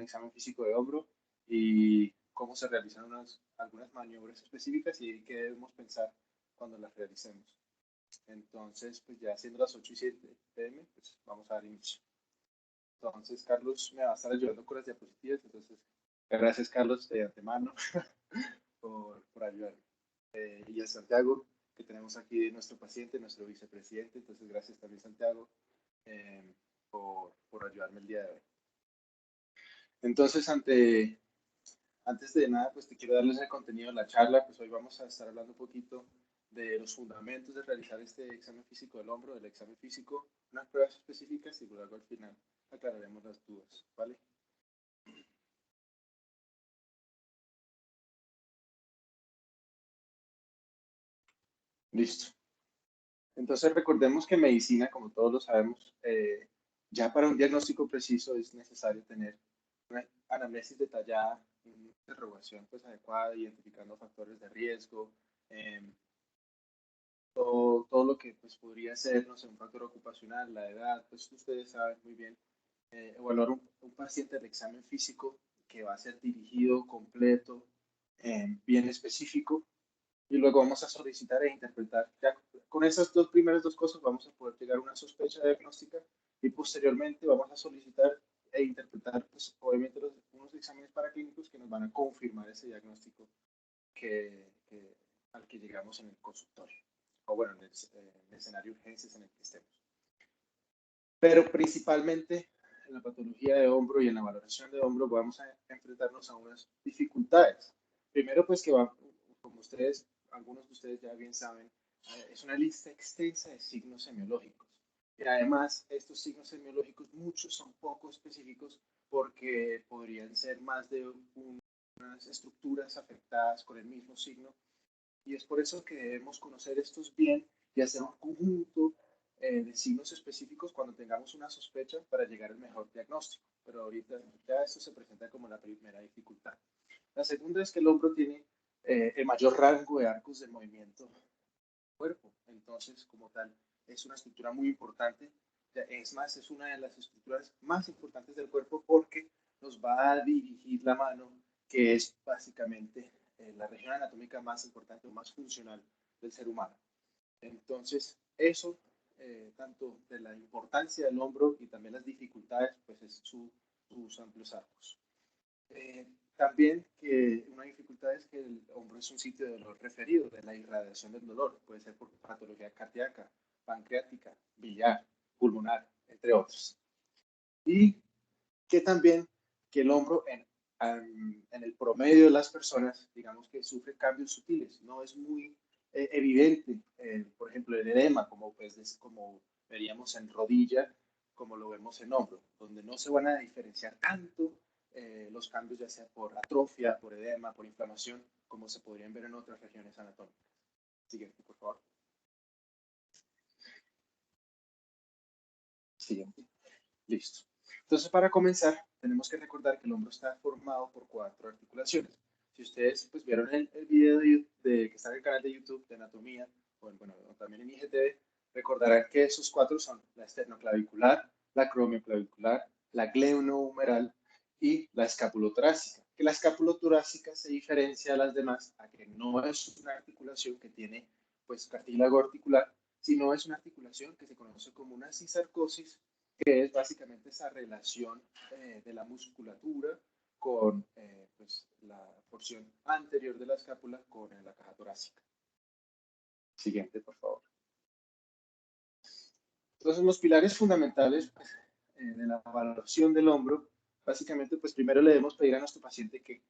examen físico de hombro y cómo se realizan algunas maniobras específicas y qué debemos pensar cuando las realicemos. Entonces, pues ya siendo las 8 y 7 pm, pues vamos a dar inicio. Entonces, Carlos me va a estar ayudando con las diapositivas. Entonces, gracias, Carlos, de antemano por ayudarme. Y a Santiago, que tenemos aquí nuestro paciente, nuestro vicepresidente. Entonces, gracias también, Santiago, por ayudarme el día de hoy. Entonces, antes de nada, pues te quiero darles el contenido de la charla. Pues hoy vamos a estar hablando un poquito de los fundamentos de realizar este examen físico del hombro, del examen físico, unas pruebas específicas y luego al final aclararemos las dudas, ¿vale? Listo. Entonces recordemos que en medicina, como todos lo sabemos, ya para un diagnóstico preciso es necesario tener una anamnesis detallada, una interrogación pues adecuada, identificando factores de riesgo, eh, todo lo que pues podría ser, no sé, un factor ocupacional, la edad, pues ustedes saben muy bien, evaluar un paciente del examen físico que va a ser dirigido, completo, bien específico, y luego vamos a solicitar e interpretar. Ya con esas primeras dos cosas vamos a poder llegar a una sospecha diagnóstica y posteriormente vamos a solicitar e interpretar, pues, obviamente, unos exámenes paraclínicos que nos van a confirmar ese diagnóstico al que llegamos en el consultorio, o bueno, en el escenario de urgencias en el que estemos. Pero principalmente en la patología de hombro y en la valoración de hombro vamos a enfrentarnos a unas dificultades. Primero, pues que como ustedes, algunos de ustedes ya bien saben, es una lista extensa de signos semiológicos. Y además, estos signos semiológicos, muchos son poco específicos porque podrían ser más de unas estructuras afectadas con el mismo signo. Y es por eso que debemos conocer estos bien y hacer un conjunto de signos específicos cuando tengamos una sospecha para llegar al mejor diagnóstico. Pero ahorita ya esto se presenta como la primera dificultad. La segunda es que el hombro tiene el mayor rango de arcos de movimiento del cuerpo. Entonces, como tal, es una estructura muy importante. Es más, es una de las estructuras más importantes del cuerpo porque nos va a dirigir la mano, que es básicamente la región anatómica más importante o más funcional del ser humano. Entonces, eso, tanto de la importancia del hombro y también las dificultades, pues es sus amplios arcos. También que una dificultad es que el hombro es un sitio de dolor referido, de la irradiación del dolor. Puede ser por patología cardíaca, pancreática, biliar, pulmonar, entre otros. Y que también que el hombro en el promedio de las personas, digamos que sufre cambios sutiles. No es muy evidente, por ejemplo, el edema, como veríamos en rodilla, como lo vemos en hombro, donde no se van a diferenciar tanto los cambios, ya sea por atrofia, por edema, por inflamación, como se podrían ver en otras regiones anatómicas. Siguiente, por favor. Siguiente. Listo. Entonces, para comenzar, tenemos que recordar que el hombro está formado por 4 articulaciones. Si ustedes pues, vieron el video que está en el canal de YouTube de anatomía, o bueno, también en IGTV, recordarán que esos 4 son la esternoclavicular, la acromioclavicular, la glenohumeral y la escapulotorácica. Que la escapulotorácica se diferencia de las demás a que no es una articulación que tiene pues cartílago articular, sino es una articulación que se conoce como una cisarcosis, que es básicamente esa relación de la musculatura con pues, la porción anterior de la escápula con la caja torácica. Siguiente, por favor. Entonces, los pilares fundamentales pues, de la valoración del hombro, básicamente, pues primero le debemos pedir a nuestro paciente que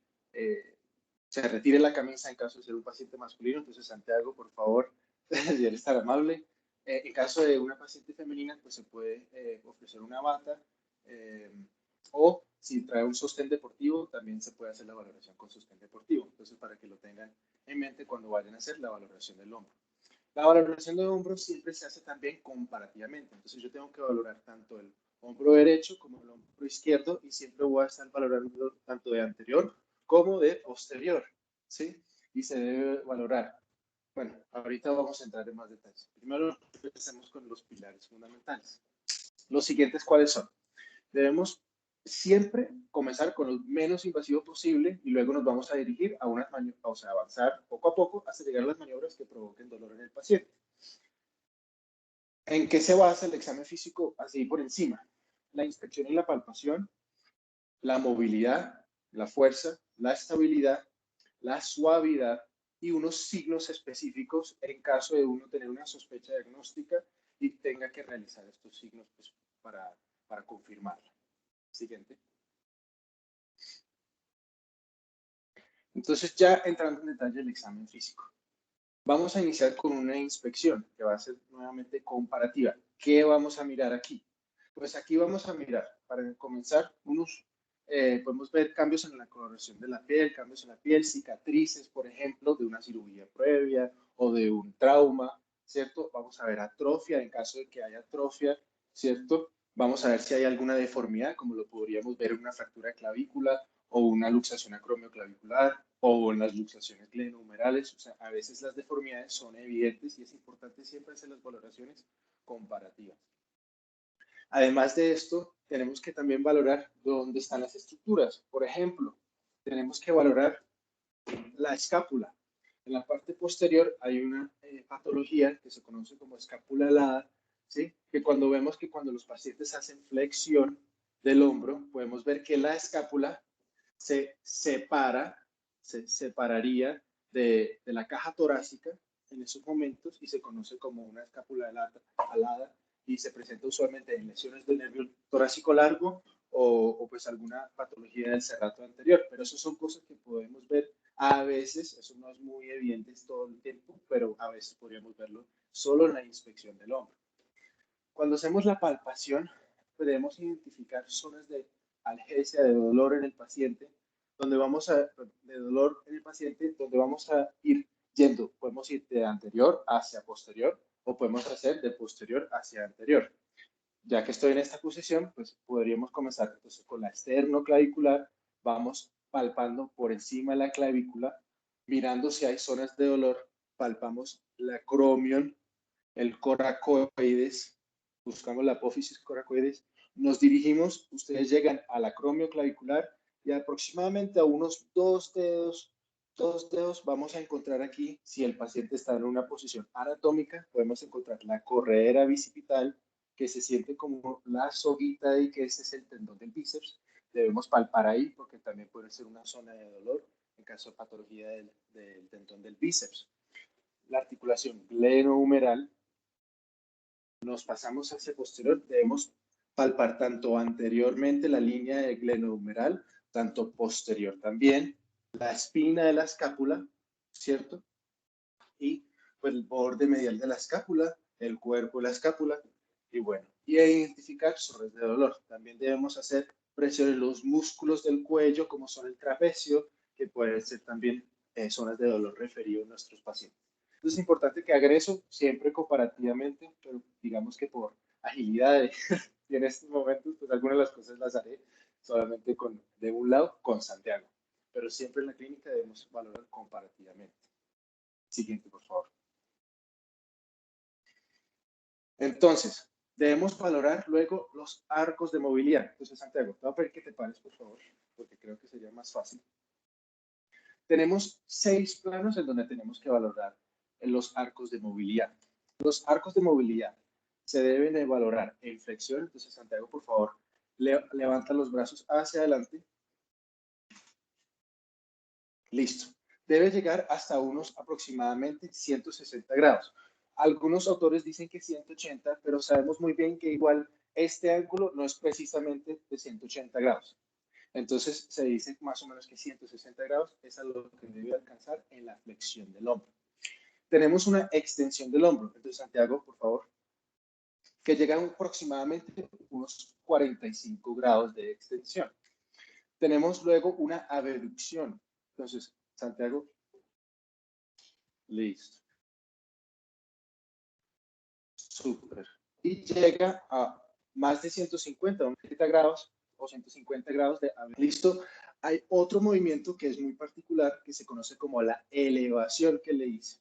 se retire la camisa en caso de ser un paciente masculino. Entonces, Santiago, por favor, si eres tan amable. En caso de una paciente femenina, pues se puede ofrecer una bata o si trae un sostén deportivo, también se puede hacer la valoración con sostén deportivo. Entonces, para que lo tengan en mente cuando vayan a hacer la valoración del hombro. La valoración del hombro siempre se hace también comparativamente. Entonces, yo tengo que valorar tanto el hombro derecho como el hombro izquierdo y siempre voy a estar valorando tanto de anterior como de posterior, ¿sí? Y se debe valorar. Bueno, ahorita vamos a entrar en más detalles. Primero, empecemos con los pilares fundamentales. Los siguientes, ¿cuáles son? Debemos siempre comenzar con lo menos invasivo posible y luego nos vamos a dirigir a unas maniobras, o sea, avanzar poco a poco hasta llegar a las maniobras que provoquen dolor en el paciente. ¿En qué se basa el examen físico así por encima? La inspección y la palpación, la movilidad, la fuerza, la estabilidad, la suavidad y unos signos específicos en caso de uno tener una sospecha diagnóstica y tenga que realizar estos signos pues, para confirmarla. Siguiente. Entonces, ya entrando en detalle el examen físico. Vamos a iniciar con una inspección que va a ser nuevamente comparativa. ¿Qué vamos a mirar aquí? Pues aquí vamos a mirar, para comenzar, podemos ver cambios en la coloración de la piel, cambios en la piel, cicatrices, por ejemplo, de una cirugía previa o de un trauma, ¿cierto? Vamos a ver atrofia, en caso de que haya atrofia, ¿cierto? Vamos a ver si hay alguna deformidad, como lo podríamos ver en una fractura de clavícula o una luxación acromioclavicular o en las luxaciones glenohumerales. O sea, a veces las deformidades son evidentes y es importante siempre hacer las valoraciones comparativas. Además de esto, tenemos que también valorar dónde están las estructuras. Por ejemplo, tenemos que valorar la escápula. En la parte posterior hay una patología que se conoce como escápula alada, ¿sí? Que cuando vemos que cuando los pacientes hacen flexión del hombro, podemos ver que la escápula se separaría de la caja torácica en esos momentos y se conoce como una escápula alada y se presenta usualmente en lesiones del nervio torácico largo o pues alguna patología del serrato anterior. Pero eso son cosas que podemos ver a veces, eso no es muy evidente todo el tiempo, pero a veces podríamos verlo solo en la inspección del hombro. Cuando hacemos la palpación, podemos identificar zonas de algesia, de dolor en el paciente, donde vamos a ir yendo, podemos ir de anterior hacia posterior o podemos hacer de posterior hacia anterior. Ya que estoy en esta posición, pues podríamos comenzar entonces con la esternoclavicular, vamos palpando por encima de la clavícula, mirando si hay zonas de dolor, palpamos la acromion, el coracoides, buscamos la apófisis coracoides, nos dirigimos, ustedes llegan al acromio clavicular y aproximadamente a unos dos dedos vamos a encontrar aquí, si el paciente está en una posición anatómica, podemos encontrar la corredera bicipital, que se siente como la soguita y que ese es el tendón del bíceps. Debemos palpar ahí porque también puede ser una zona de dolor en caso de patología del tendón del bíceps. La articulación glenohumeral, nos pasamos hacia posterior, debemos palpar tanto anteriormente la línea de glenohumeral, tanto posterior también, la espina de la escápula, ¿cierto? Y pues, el borde medial de la escápula, el cuerpo de la escápula, y bueno, y identificar zonas de dolor. También debemos hacer presión en los músculos del cuello, como son el trapecio, que pueden ser también zonas de dolor referido a nuestros pacientes. Entonces es importante que haga eso siempre comparativamente, pero digamos que por agilidad y en estos momentos, pues algunas de las cosas las haré solamente de un lado con Santiago, pero siempre en la clínica debemos valorar comparativamente. Siguiente, por favor. Entonces, debemos valorar luego los arcos de movilidad. Entonces, Santiago, te voy a pedir que te pares, por favor, porque creo que sería más fácil. Tenemos 6 planos en donde tenemos que valorar los arcos de movilidad. Los arcos de movilidad se deben de valorar en flexión. Entonces, Santiago, por favor, levanta los brazos hacia adelante. Listo. Debe llegar hasta unos aproximadamente 160 grados. Algunos autores dicen que 180, pero sabemos muy bien que igual este ángulo no es precisamente de 180 grados. Entonces se dice más o menos que 160 grados es a lo que debe alcanzar en la flexión del hombro. Tenemos una extensión del hombro. Entonces, Santiago, por favor, que llega a aproximadamente unos 45 grados de extensión. Tenemos luego una abducción. Entonces, Santiago, listo. Súper. Y llega a más de 150, 90 grados o 150 grados de abducción. Listo. Hay otro movimiento que es muy particular que se conoce como la elevación que le hice,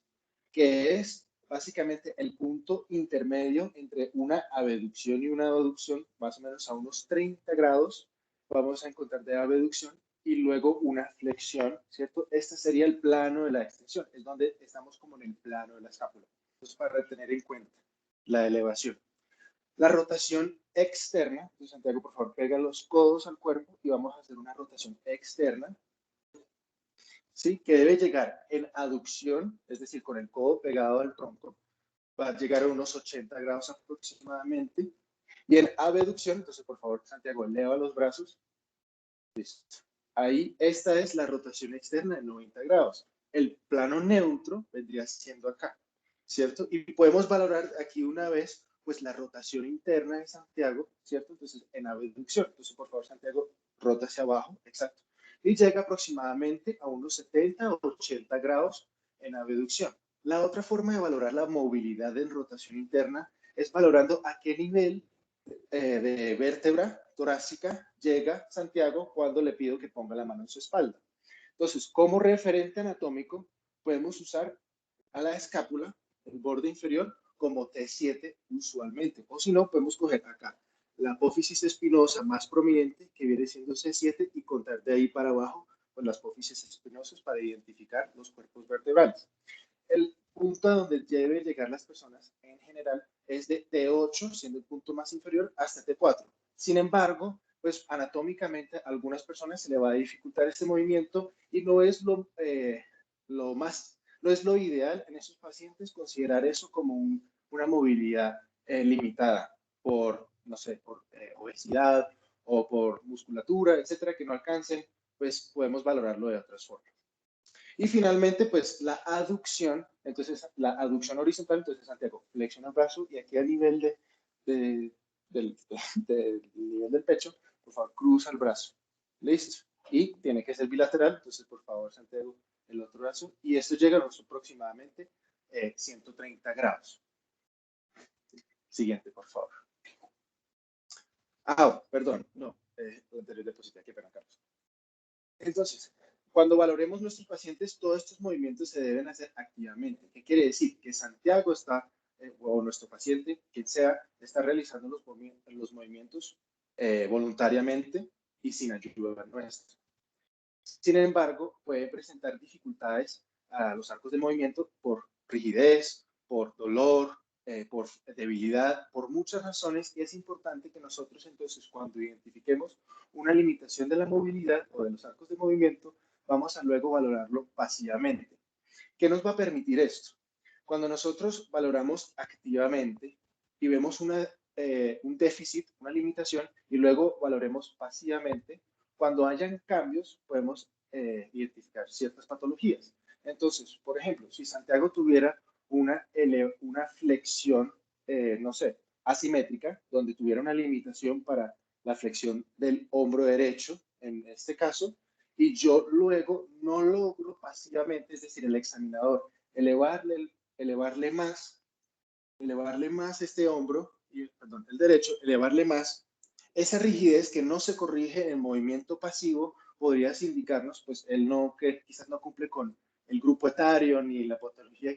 que es básicamente el punto intermedio entre una abducción y una abducción, más o menos a unos 30 grados, vamos a encontrar de abducción y luego una flexión, ¿cierto? Este sería el plano de la extensión, es donde estamos como en el plano de la escápula. Entonces, para tener en cuenta la elevación. La rotación externa, entonces Santiago, por favor, pega los codos al cuerpo y vamos a hacer una rotación externa, ¿sí? Que debe llegar en aducción, es decir, con el codo pegado al tronco, va a llegar a unos 80 grados aproximadamente. Y en abducción, entonces, por favor, Santiago, eleva los brazos. Listo. Ahí, esta es la rotación externa de 90 grados. El plano neutro vendría siendo acá, ¿cierto? Y podemos valorar aquí una vez, pues, la rotación interna de Santiago, ¿cierto? Entonces, en abducción. Entonces, por favor, Santiago, rota hacia abajo, exacto. Y llega aproximadamente a unos 70 o 80 grados en abducción. La otra forma de valorar la movilidad en rotación interna es valorando a qué nivel de vértebra torácica llega Santiago cuando le pido que ponga la mano en su espalda. Entonces, como referente anatómico, podemos usar a la escápula, el borde inferior, como T7 usualmente. O si no, podemos coger acá la apófisis espinosa más prominente, que viene siendo C7, y contar de ahí para abajo con las apófisis espinosas para identificar los cuerpos vertebrales. El punto a donde deben llegar las personas en general es de T8, siendo el punto más inferior, hasta T4. Sin embargo, pues anatómicamente a algunas personas se le va a dificultar este movimiento y no es no es lo ideal en esos pacientes considerar eso como una movilidad limitada por, no sé, por obesidad o por musculatura, etcétera, que no alcancen, pues podemos valorarlo de otras formas. Y finalmente, pues la aducción, entonces la aducción horizontal, entonces Santiago flexiona el brazo y aquí a nivel de, del, del nivel del pecho, por favor, cruza el brazo. Listo. Y tiene que ser bilateral, entonces por favor, Santiago, el otro brazo. Y esto llega a aproximadamente 130 grados. Siguiente, por favor. Ah, perdón, no, anterior diapositiva, qué pena, Carlos. Entonces, cuando valoremos nuestros pacientes, todos estos movimientos se deben hacer activamente. ¿Qué quiere decir? Que Santiago está, o nuestro paciente, quien sea, está realizando los movimientos voluntariamente y sin ayuda nuestra. Sin embargo, puede presentar dificultades a los arcos de movimiento por rigidez, por dolor, por debilidad, por muchas razones, y es importante que nosotros entonces cuando identifiquemos una limitación de la movilidad o de los arcos de movimiento, vamos a luego valorarlo pasivamente. ¿Qué nos va a permitir esto? Cuando nosotros valoramos activamente y vemos un déficit, una limitación, y luego valoremos pasivamente, cuando hayan cambios podemos identificar ciertas patologías. Entonces, por ejemplo, si Santiago tuviera una flexión, no sé, asimétrica, donde tuviera una limitación para la flexión del hombro derecho, en este caso, y yo luego no logro pasivamente, es decir, el examinador, elevarle más este hombro, perdón, el derecho, elevarle más, esa rigidez que no se corrige en el movimiento pasivo podría indicarnos, pues, que quizás no cumple con el grupo etario ni la patología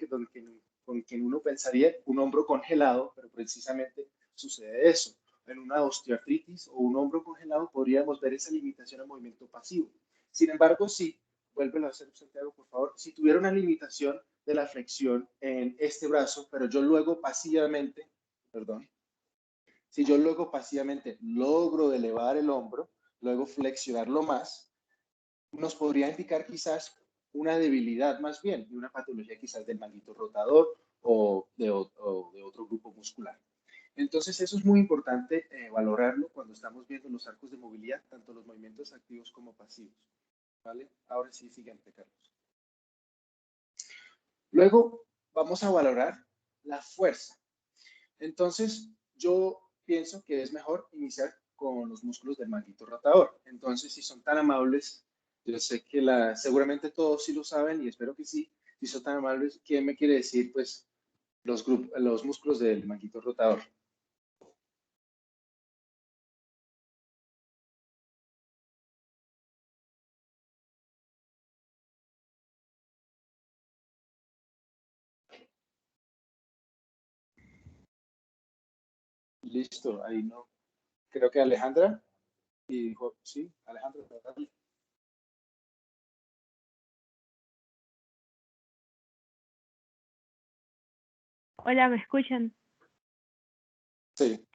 con quien uno pensaría un hombro congelado, pero precisamente sucede eso. En una osteoartritis o un hombro congelado podríamos ver esa limitación al movimiento pasivo. Sin embargo, sí, vuélvelo a hacer, Santiago, por favor. Si tuviera una limitación de la flexión en este brazo, pero yo luego pasivamente, perdón, si yo luego pasivamente logro elevar el hombro, luego flexionarlo más, nos podría indicar quizás una debilidad más bien y una patología quizás del manguito rotador o de otro grupo muscular. Entonces eso es muy importante valorarlo cuando estamos viendo los arcos de movilidad, tanto los movimientos activos como pasivos. ¿Vale? Ahora sí, siguiente, Carlos. Luego vamos a valorar la fuerza. Entonces, yo pienso que es mejor iniciar con los músculos del manguito rotador. Entonces, si son tan amables, yo sé que seguramente todos sí lo saben y espero que sí. Si son tan amables, ¿quién me quiere decir, pues, los músculos del manguito rotador? Listo, ahí no. Creo que Alejandra. y dijo, sí, Alejandro, dale. Hola, ¿me escuchan? Sí,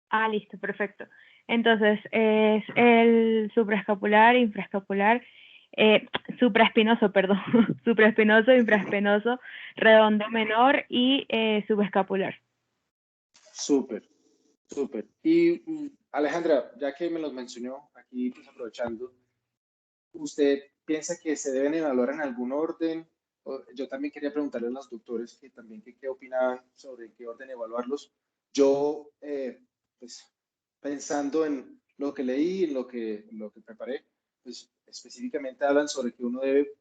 Ah, listo, perfecto. Entonces, es el supraescapular, infraescapular, eh, supraespinoso, perdón, supraespinoso, infraespinoso, redondo menor y subescapular. súper, súper. Y Alejandra, ya que me los mencionó aquí, pues aprovechando, ¿usted piensa que se deben evaluar en algún orden? Yo también quería preguntarle a los doctores que también qué opinaban sobre qué orden evaluarlos. Yo, pues, pensando en lo que leí, en lo que preparé, pues específicamente hablan sobre que uno debe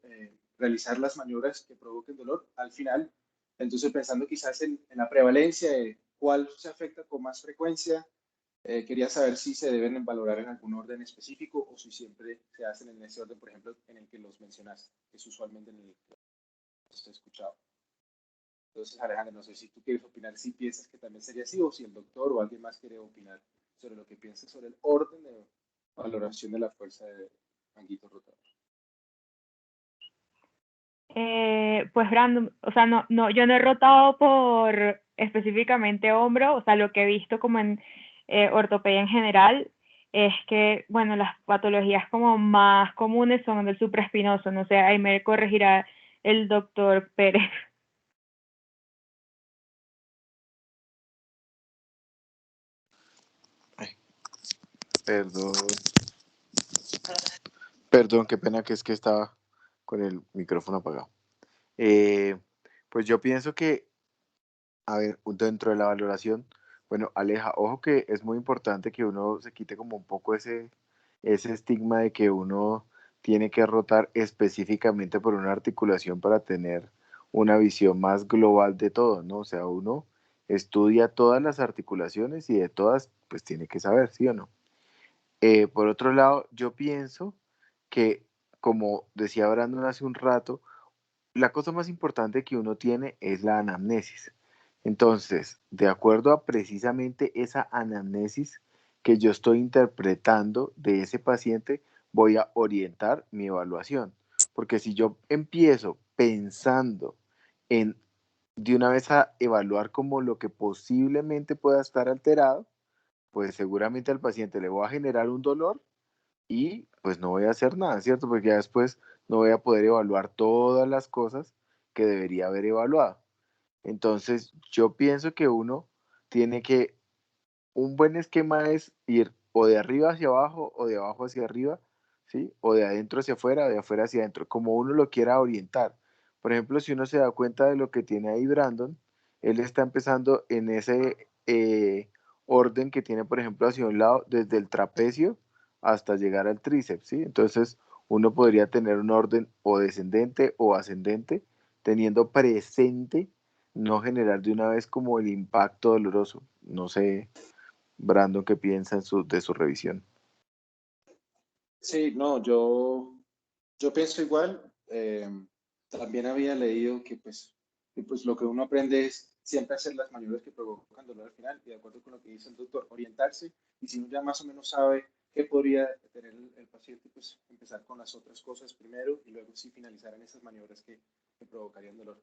realizar las maniobras que provoquen dolor al final. Entonces, pensando quizás en la prevalencia de cuál se afecta con más frecuencia, quería saber si se deben valorar en algún orden específico o si siempre se hacen en ese orden, por ejemplo, en el que los mencionaste, que es usualmente en el que los he escuchado. Entonces, Alejandro, no sé si tú quieres opinar, si piensas que también sería así o si el doctor o alguien más quiere opinar sobre lo que piensas sobre el orden de valoración de la fuerza de manguito rotador. Pues Brandon, o sea, no, yo no he rotado por específicamente hombro, o sea, lo que he visto como en ortopedia en general es que, bueno, las patologías como más comunes son del supraespinoso, no sé, ahí me corregirá el doctor Pérez. Perdón, perdón, qué pena que es que estaba con el micrófono apagado. Eh, pues yo pienso que, a ver, dentro de la valoración, bueno, Aleja, ojo que es muy importante que uno se quite como un poco ese estigma de que uno tiene que rotar específicamente por una articulación para tener una visión más global de todo, ¿no? O sea, uno estudia todas las articulaciones y de todas, pues tiene que saber, ¿sí o no? Por otro lado, yo pienso que, como decía Brandon hace un rato, la cosa más importante que uno tiene es la anamnesis. Entonces, de acuerdo a precisamente esa anamnesis que yo estoy interpretando de ese paciente, voy a orientar mi evaluación. Porque si yo empiezo pensando en de una vez a evaluar como lo que posiblemente pueda estar alterado, pues seguramente al paciente le voy a generar un dolor y pues no voy a hacer nada, ¿cierto? Porque ya después no voy a poder evaluar todas las cosas que debería haber evaluado. Entonces, yo pienso que uno tiene que, un buen esquema es ir o de arriba hacia abajo o de abajo hacia arriba, ¿sí? O de adentro hacia afuera o de afuera hacia adentro, como uno lo quiera orientar. Por ejemplo, si uno se da cuenta de lo que tiene ahí Brandon, él está empezando en ese orden que tiene, por ejemplo, hacia un lado, desde el trapecio hasta llegar al tríceps, ¿sí? Entonces, uno podría tener un orden o descendente o ascendente, teniendo presente no generar de una vez como el impacto doloroso. No sé, Brandon, qué piensa de su revisión. Sí, no, yo pienso igual. También había leído que pues lo que uno aprende es siempre hacer las maniobras que provocan dolor al final, y de acuerdo con lo que dice el doctor, orientarse, y si uno ya más o menos sabe qué podría tener el paciente, pues empezar con las otras cosas primero y luego sí finalizar en esas maniobras que provocarían dolor.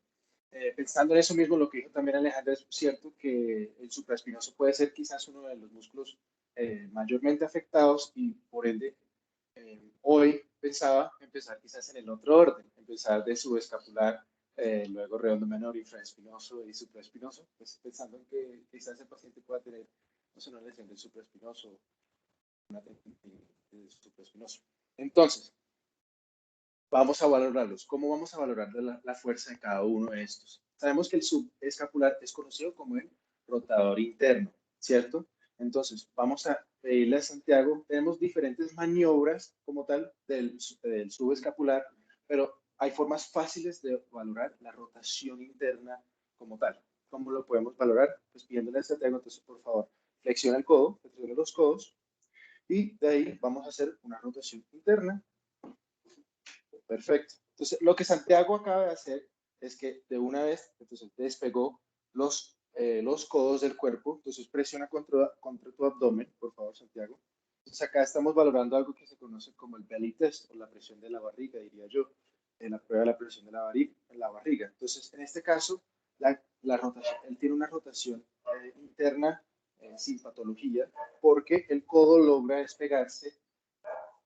Pensando en eso mismo, lo que dijo también Alejandra, es cierto que el supraespinoso puede ser quizás uno de los músculos mayormente afectados y por ende hoy pensaba empezar quizás en el otro orden, empezar de subescapular, luego redondo menor, infraespinoso y supraespinoso, pues pensando en que quizás el paciente pueda tener no solo una lesión del supraespinoso, una del supraespinoso. Entonces, vamos a valorarlos. ¿Cómo vamos a valorar la fuerza de cada uno de estos? Sabemos que el subescapular es conocido como el rotador interno, ¿cierto? Entonces, vamos a pedirle a Santiago, tenemos diferentes maniobras como tal del subescapular, pero hay formas fáciles de valorar la rotación interna como tal. ¿Cómo lo podemos valorar? Pues pidiéndole a Santiago, entonces, por favor, flexiona el codo, flexiona los codos, y de ahí vamos a hacer una rotación interna. Perfecto. Entonces, lo que Santiago acaba de hacer es que de una vez, entonces despegó los codos del cuerpo. Entonces, presiona contra tu abdomen, por favor, Santiago. Entonces acá estamos valorando algo que se conoce como el belly test, o la presión de la barriga, diría yo, en la prueba de la presión de la barriga. Entonces, en este caso, la rotación, él tiene una rotación interna sin patología, porque el codo logra despegarse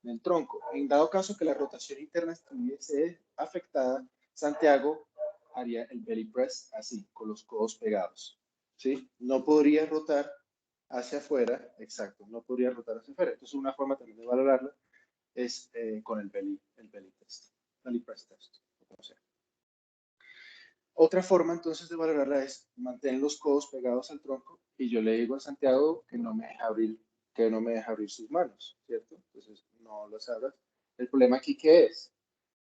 del tronco. En dado caso que la rotación interna estuviese afectada, Santiago haría el belly press así, con los codos pegados. ¿Sí? No podría rotar hacia afuera, exacto, no podría rotar hacia afuera. Entonces, una forma también de valorarla es con el belly test, belly press test, como sea. Otra forma entonces de valorarla es mantener los codos pegados al tronco y yo le digo a Santiago que no me deja abrir sus manos, ¿cierto? Entonces no los abras. El problema aquí, ¿qué es?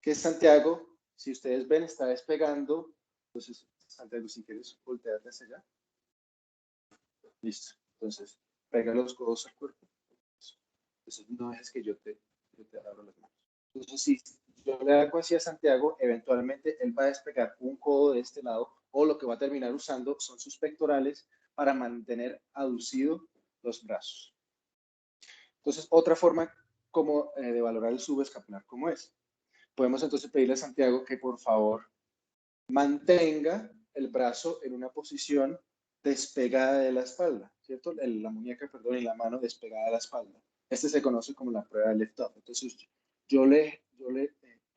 Que Santiago, si ustedes ven, está despegando. Entonces, Santiago, si quieres, voltearte hacia allá. Listo. Entonces, pega los codos al cuerpo. Entonces, no dejes que yo te abra las manos. Entonces, si yo le hago así a Santiago, eventualmente él va a despegar un codo de este lado, o lo que va a terminar usando son sus pectorales para mantener aducido los brazos. Entonces, otra forma como de valorar el subescapular, ¿cómo es? Podemos entonces pedirle a Santiago que por favor mantenga el brazo en una posición despegada de la espalda, ¿cierto? La muñeca, perdón, y la mano despegada de la espalda. Este se conoce como la prueba de lift-off. Entonces, yo le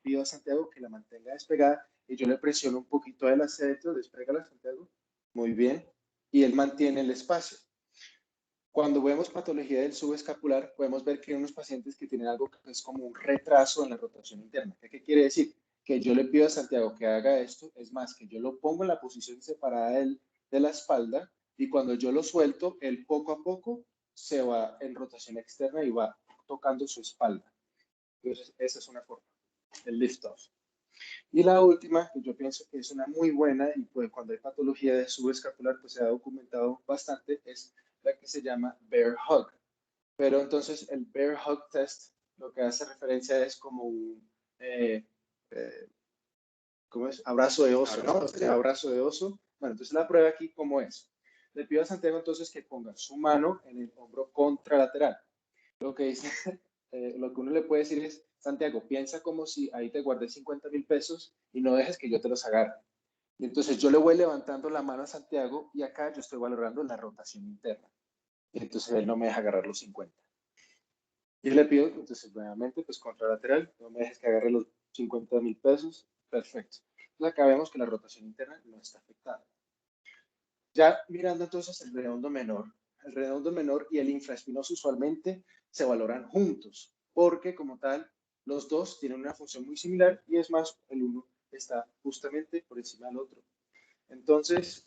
pido a Santiago que la mantenga despegada y yo le presiono un poquito del aceto, despégala, Santiago. Muy bien. Y él mantiene el espacio. Cuando vemos patología del subescapular, podemos ver que hay unos pacientes que tienen algo que es como un retraso en la rotación interna. ¿Qué quiere decir? Que yo le pido a Santiago que haga esto, es más, que yo lo pongo en la posición separada de la espalda y cuando yo lo suelto, él poco a poco se va en rotación externa y va tocando su espalda. Entonces, esa es una forma, el lift-off. Y la última, que yo pienso que es una muy buena, y pues cuando hay patología de subescapular, pues se ha documentado bastante, es la que se llama bear hug. Pero entonces el bear hug test lo que hace referencia es como un ¿cómo es? Abrazo de oso, ¿no? Abrazo de oso. Bueno, entonces la prueba aquí, ¿cómo es? Le pido a Santiago entonces que ponga su mano en el hombro contralateral. Lo que dice, lo que uno le puede decir es, Santiago, piensa como si ahí te guardé 50,000 pesos y no dejes que yo te los agarre. Y entonces yo le voy levantando la mano a Santiago y acá yo estoy valorando la rotación interna. Y entonces él no me deja agarrar los 50. Y le pido, entonces nuevamente, pues contralateral, no me dejes que agarre los 50,000 pesos. Perfecto. Entonces acá vemos que la rotación interna no está afectada. Ya mirando entonces el redondo menor y el infraespinoso usualmente se valoran juntos, porque como tal, los dos tienen una función muy similar y es más, el uno está justamente por encima del otro. Entonces,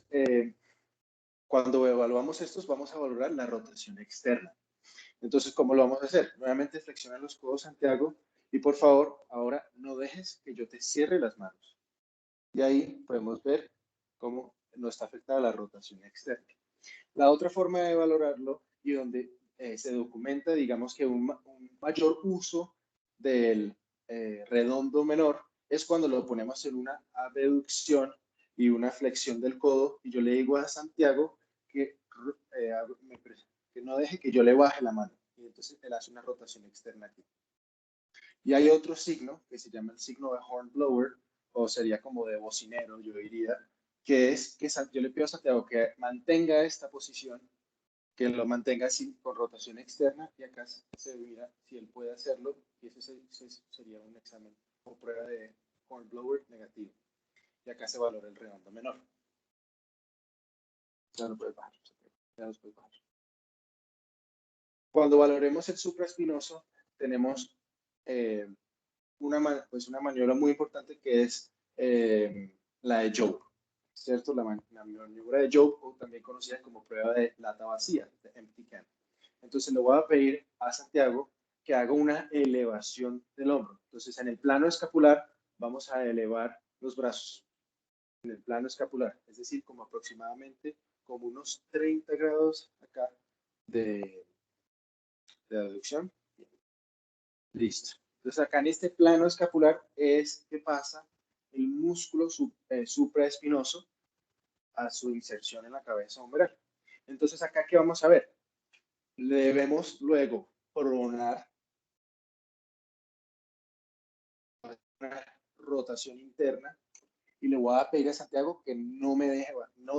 cuando evaluamos estos, vamos a valorar la rotación externa. Entonces, ¿cómo lo vamos a hacer? Nuevamente flexiona los codos, Santiago, y por favor, ahora no dejes que yo te cierre las manos. Y ahí podemos ver cómo no está afectada la rotación externa. La otra forma de valorarlo y donde se documenta, digamos que un mayor uso del redondo menor es cuando lo ponemos en una abducción y una flexión del codo y yo le digo a Santiago que no deje que yo le baje la mano y entonces él hace una rotación externa aquí. Y hay otro signo que se llama el signo de Hornblower, o sería como de bocinero, yo diría, que es que yo le pido a Santiago que mantenga esta posición, que lo mantenga así con rotación externa, y acá se mira si él puede hacerlo, y ese sería un examen o prueba de Hornblower negativo. Y acá se valora el redondo menor. Ya lo puedes bajar. Ya lo puedes bajar. Cuando valoremos el supraespinoso, tenemos una maniobra muy importante que es la de Jobe, ¿cierto? La maniobra de Jobe, o también conocida como prueba de lata vacía, de empty can. Entonces le voy a pedir a Santiago que haga una elevación del hombro. Entonces en el plano escapular vamos a elevar los brazos. En el plano escapular, es decir, como aproximadamente como unos 30 grados acá de aducción. Listo. Entonces acá en este plano escapular es que pasa el músculo supraespinoso a su inserción en la cabeza umbral. Entonces acá, ¿qué vamos a ver? Le vemos luego pronar, una rotación interna, y le voy a pedir a Santiago que no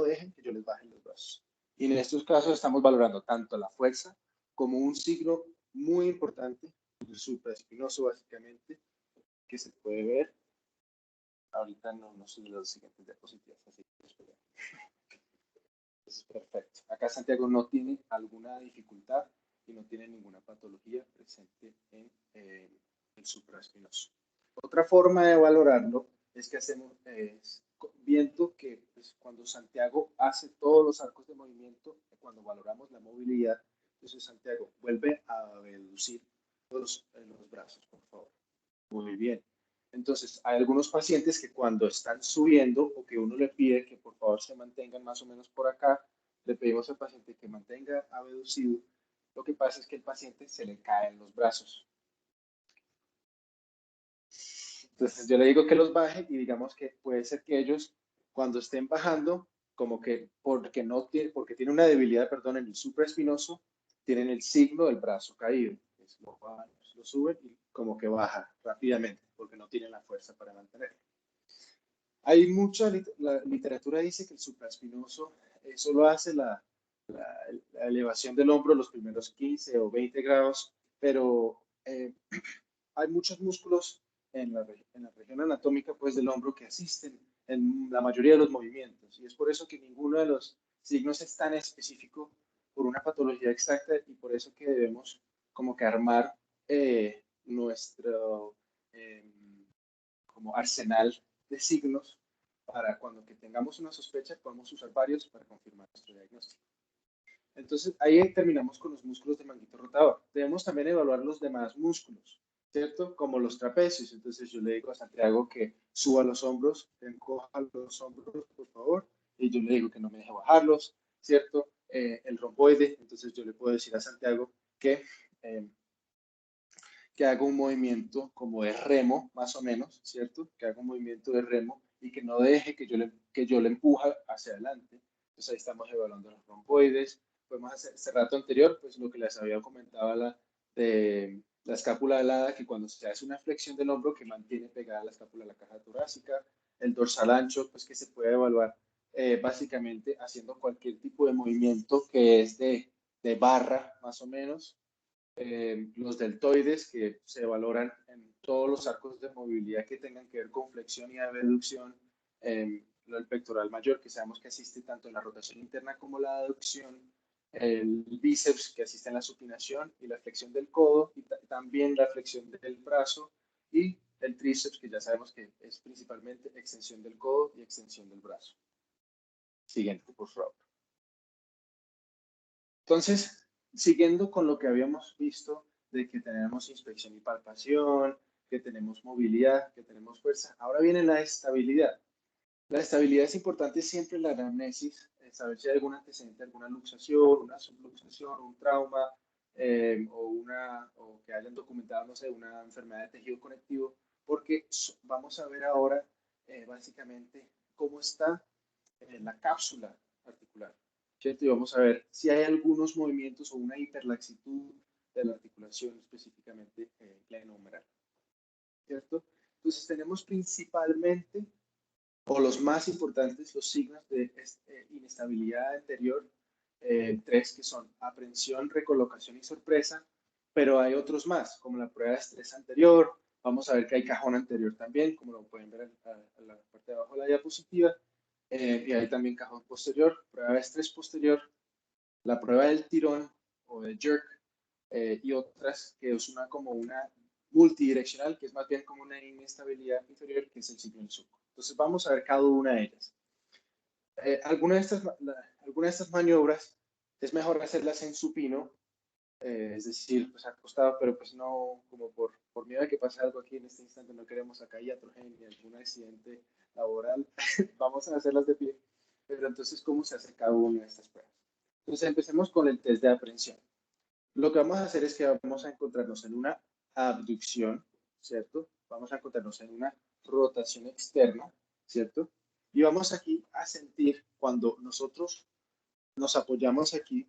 dejen que yo les baje los brazos. Y en estos casos estamos valorando tanto la fuerza como un signo muy importante, el supraespinoso básicamente, que se puede ver. Ahorita no soy de los siguientes diapositivas, así que espera. Es perfecto. Acá Santiago no tiene alguna dificultad y no tiene ninguna patología presente en el supraespinoso. Otra forma de valorarlo es que hacemos viendo que pues, cuando Santiago hace todos los arcos de movimiento, cuando valoramos la movilidad, entonces Santiago vuelve a reducir los brazos, por favor. Muy bien. Entonces, hay algunos pacientes que cuando están subiendo o que uno le pide que por favor se mantengan más o menos por acá, le pedimos al paciente que mantenga abducido. Lo que pasa es que el paciente se le caen los brazos. Entonces, yo le digo que los baje y digamos que puede ser que ellos cuando estén bajando, como que porque tiene una debilidad, perdón, en el supraespinoso, tienen el signo del brazo caído. Lo suben y como que baja rápidamente porque no tienen la fuerza para mantenerlo. Hay mucha la literatura dice que el supraespinoso solo hace la elevación del hombro los primeros 15 o 20 grados, pero hay muchos músculos en la región anatómica pues, del hombro que asisten en la mayoría de los movimientos y es por eso que ninguno de los signos es tan específico por una patología exacta y por eso que debemos como que armar nuestro como arsenal de signos para cuando que tengamos una sospecha podamos usar varios para confirmar nuestro diagnóstico. Entonces ahí terminamos con los músculos del manguito rotador. Debemos también evaluar los demás músculos, ¿cierto? Como los trapecios. Entonces yo le digo a Santiago que suba los hombros, que encoja los hombros, por favor, y yo le digo que no me deje bajarlos, ¿cierto? El romboide, entonces yo le puedo decir a Santiago que haga un movimiento como de remo, más o menos, ¿cierto? Que haga un movimiento de remo y que no deje que yo le empuje hacia adelante. Entonces ahí estamos evaluando los romboides. Podemos hacer este rato anterior, pues lo que les había comentado de la escápula alada, que cuando se hace una flexión del hombro que mantiene pegada la escápula a la caja torácica, el dorsal ancho, pues que se puede evaluar básicamente haciendo cualquier tipo de movimiento que es de barra, más o menos, los deltoides que se valoran en todos los arcos de movilidad que tengan que ver con flexión y abducción, el pectoral mayor que sabemos que asiste tanto en la rotación interna como la aducción, el bíceps que asiste en la supinación y la flexión del codo y también la flexión del brazo y el tríceps que ya sabemos que es principalmente extensión del codo y extensión del brazo. Siguiente, por favor. Entonces, siguiendo con lo que habíamos visto de que tenemos inspección y palpación, que tenemos movilidad, que tenemos fuerza, ahora viene la estabilidad. La estabilidad es importante siempre en la anamnesis, saber si hay algún antecedente, alguna luxación, una subluxación, un trauma o que hayan documentado, no sé, una enfermedad de tejido conectivo, porque vamos a ver ahora básicamente cómo está la cápsula articular. ¿Cierto? Y vamos a ver si hay algunos movimientos o una hiperlaxitud de la articulación, específicamente glenohumeral. ¿Cierto? Entonces tenemos principalmente, o los más importantes, los signos de inestabilidad anterior, tres que son aprensión, recolocación y sorpresa, pero hay otros más, como la prueba de estrés anterior, vamos a ver que hay cajón anterior también, como lo pueden ver en la parte de abajo de la diapositiva, y hay también cajón posterior, prueba de estrés posterior, la prueba del tirón o del jerk, y otras que es como una multidireccional, que es más bien como una inestabilidad inferior, que es el signo del surco. Entonces vamos a ver cada una de ellas. Alguna de estas maniobras es mejor hacerlas en supino, es decir, pues acostado, pero pues no, como por miedo a que pase algo aquí en este instante, no queremos acá iatrogenia ni algún accidente laboral, vamos a hacerlas de pie. Pero entonces, ¿cómo se hace cada una de estas pruebas? Entonces, empecemos con el test de aprehensión. Lo que vamos a hacer es que vamos a encontrarnos en una abducción, ¿cierto? Vamos a encontrarnos en una rotación externa, ¿cierto? Y vamos aquí a sentir, cuando nosotros nos apoyamos aquí,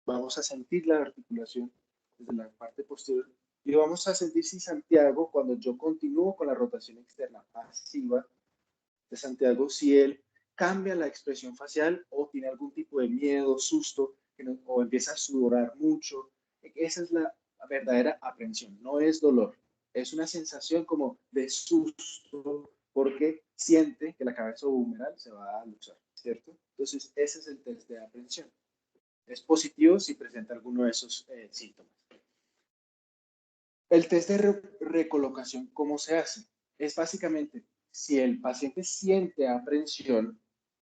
vamos a sentir la articulación desde la parte posterior, y vamos a sentir si Santiago, cuando yo continúo con la rotación externa pasiva de Santiago, si él cambia la expresión facial o tiene algún tipo de miedo, susto, o empieza a sudorar mucho. Esa es la verdadera aprensión, no es dolor, es una sensación como de susto porque siente que la cabeza humeral se va a luxar, ¿cierto? Entonces, ese es el test de aprensión. Es positivo si presenta alguno de esos síntomas. El test de recolocación, ¿cómo se hace? Es básicamente, si el paciente siente aprensión,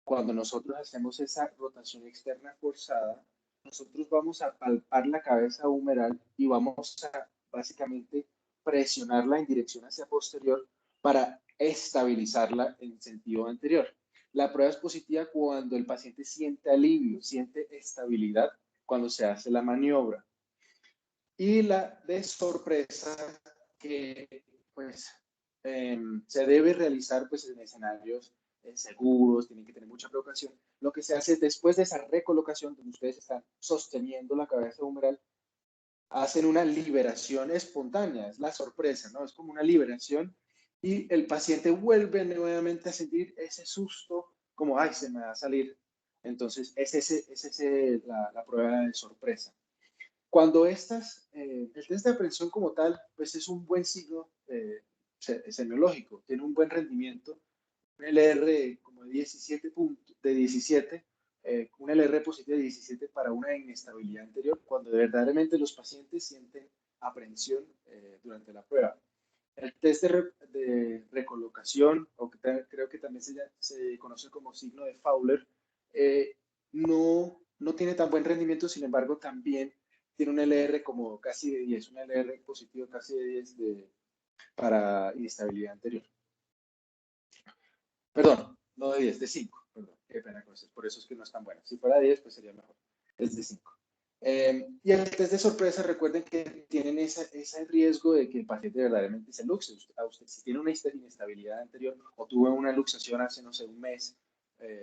cuando nosotros hacemos esa rotación externa forzada, nosotros vamos a palpar la cabeza humeral y vamos a básicamente presionarla en dirección hacia posterior para estabilizarla en sentido anterior. La prueba es positiva cuando el paciente siente alivio, siente estabilidad cuando se hace la maniobra. Y la de sorpresa que pues se debe realizar pues en escenarios seguros, tienen que tener mucha precaución. Lo que se hace después de esa recolocación, donde ustedes están sosteniendo la cabeza humeral, hacen una liberación espontánea, es la sorpresa, ¿no? Es como una liberación y el paciente vuelve nuevamente a sentir ese susto, como, ay, se me va a salir. Entonces, es la prueba de sorpresa. Cuando el test de aprensión como tal, pues es un buen signo semiológico, tiene un buen rendimiento, un LR como de 17 puntos, de 17, un LR positivo de 17 para una inestabilidad anterior, cuando verdaderamente los pacientes sienten aprensión durante la prueba. El test de recolocación, o que creo que también se conoce como signo de Fowler, no tiene tan buen rendimiento, sin embargo, también tiene un LR como casi de 10, un LR positivo casi de 10 para inestabilidad anterior. Perdón, no de 10, de 5. Perdón, qué pena con eso. Por eso es que no es tan bueno. Si fuera 10, pues sería mejor. Es de 5. Y el test de sorpresa, recuerden que tienen ese riesgo de que el paciente verdaderamente se luxe. Usted, si tiene una inestabilidad anterior o tuvo una luxación hace, no sé, un mes,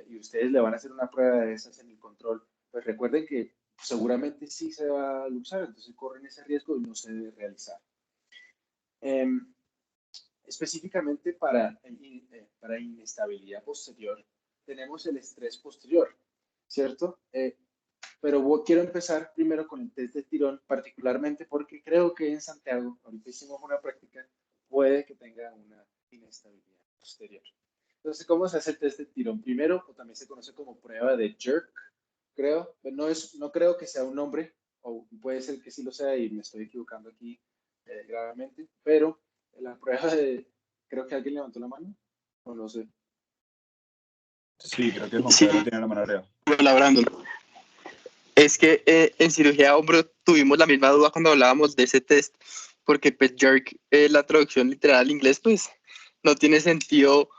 y ustedes le van a hacer una prueba de esas en el control, pues recuerden que seguramente sí se va a luxar, entonces corren ese riesgo y no se debe realizar. Específicamente para inestabilidad posterior, tenemos el estrés posterior, ¿cierto? Pero quiero empezar primero con el test de tirón, particularmente porque creo que en Santiago, ahorita hicimos una práctica, puede que tenga una inestabilidad posterior. Entonces, ¿cómo se hace el test de tirón? Primero, o también se conoce como prueba de jerk, creo. No creo que sea un nombre, o puede ser que sí lo sea y me estoy equivocando aquí gravemente, pero la prueba de, creo que alguien levantó la mano, o no sé. Sí, creo que Juan Pedro tiene la mano arriba. Hola, Brandon. Es que en cirugía de hombro tuvimos la misma duda cuando hablábamos de ese test, porque pues jerk, la traducción literal al inglés, pues no tiene sentido,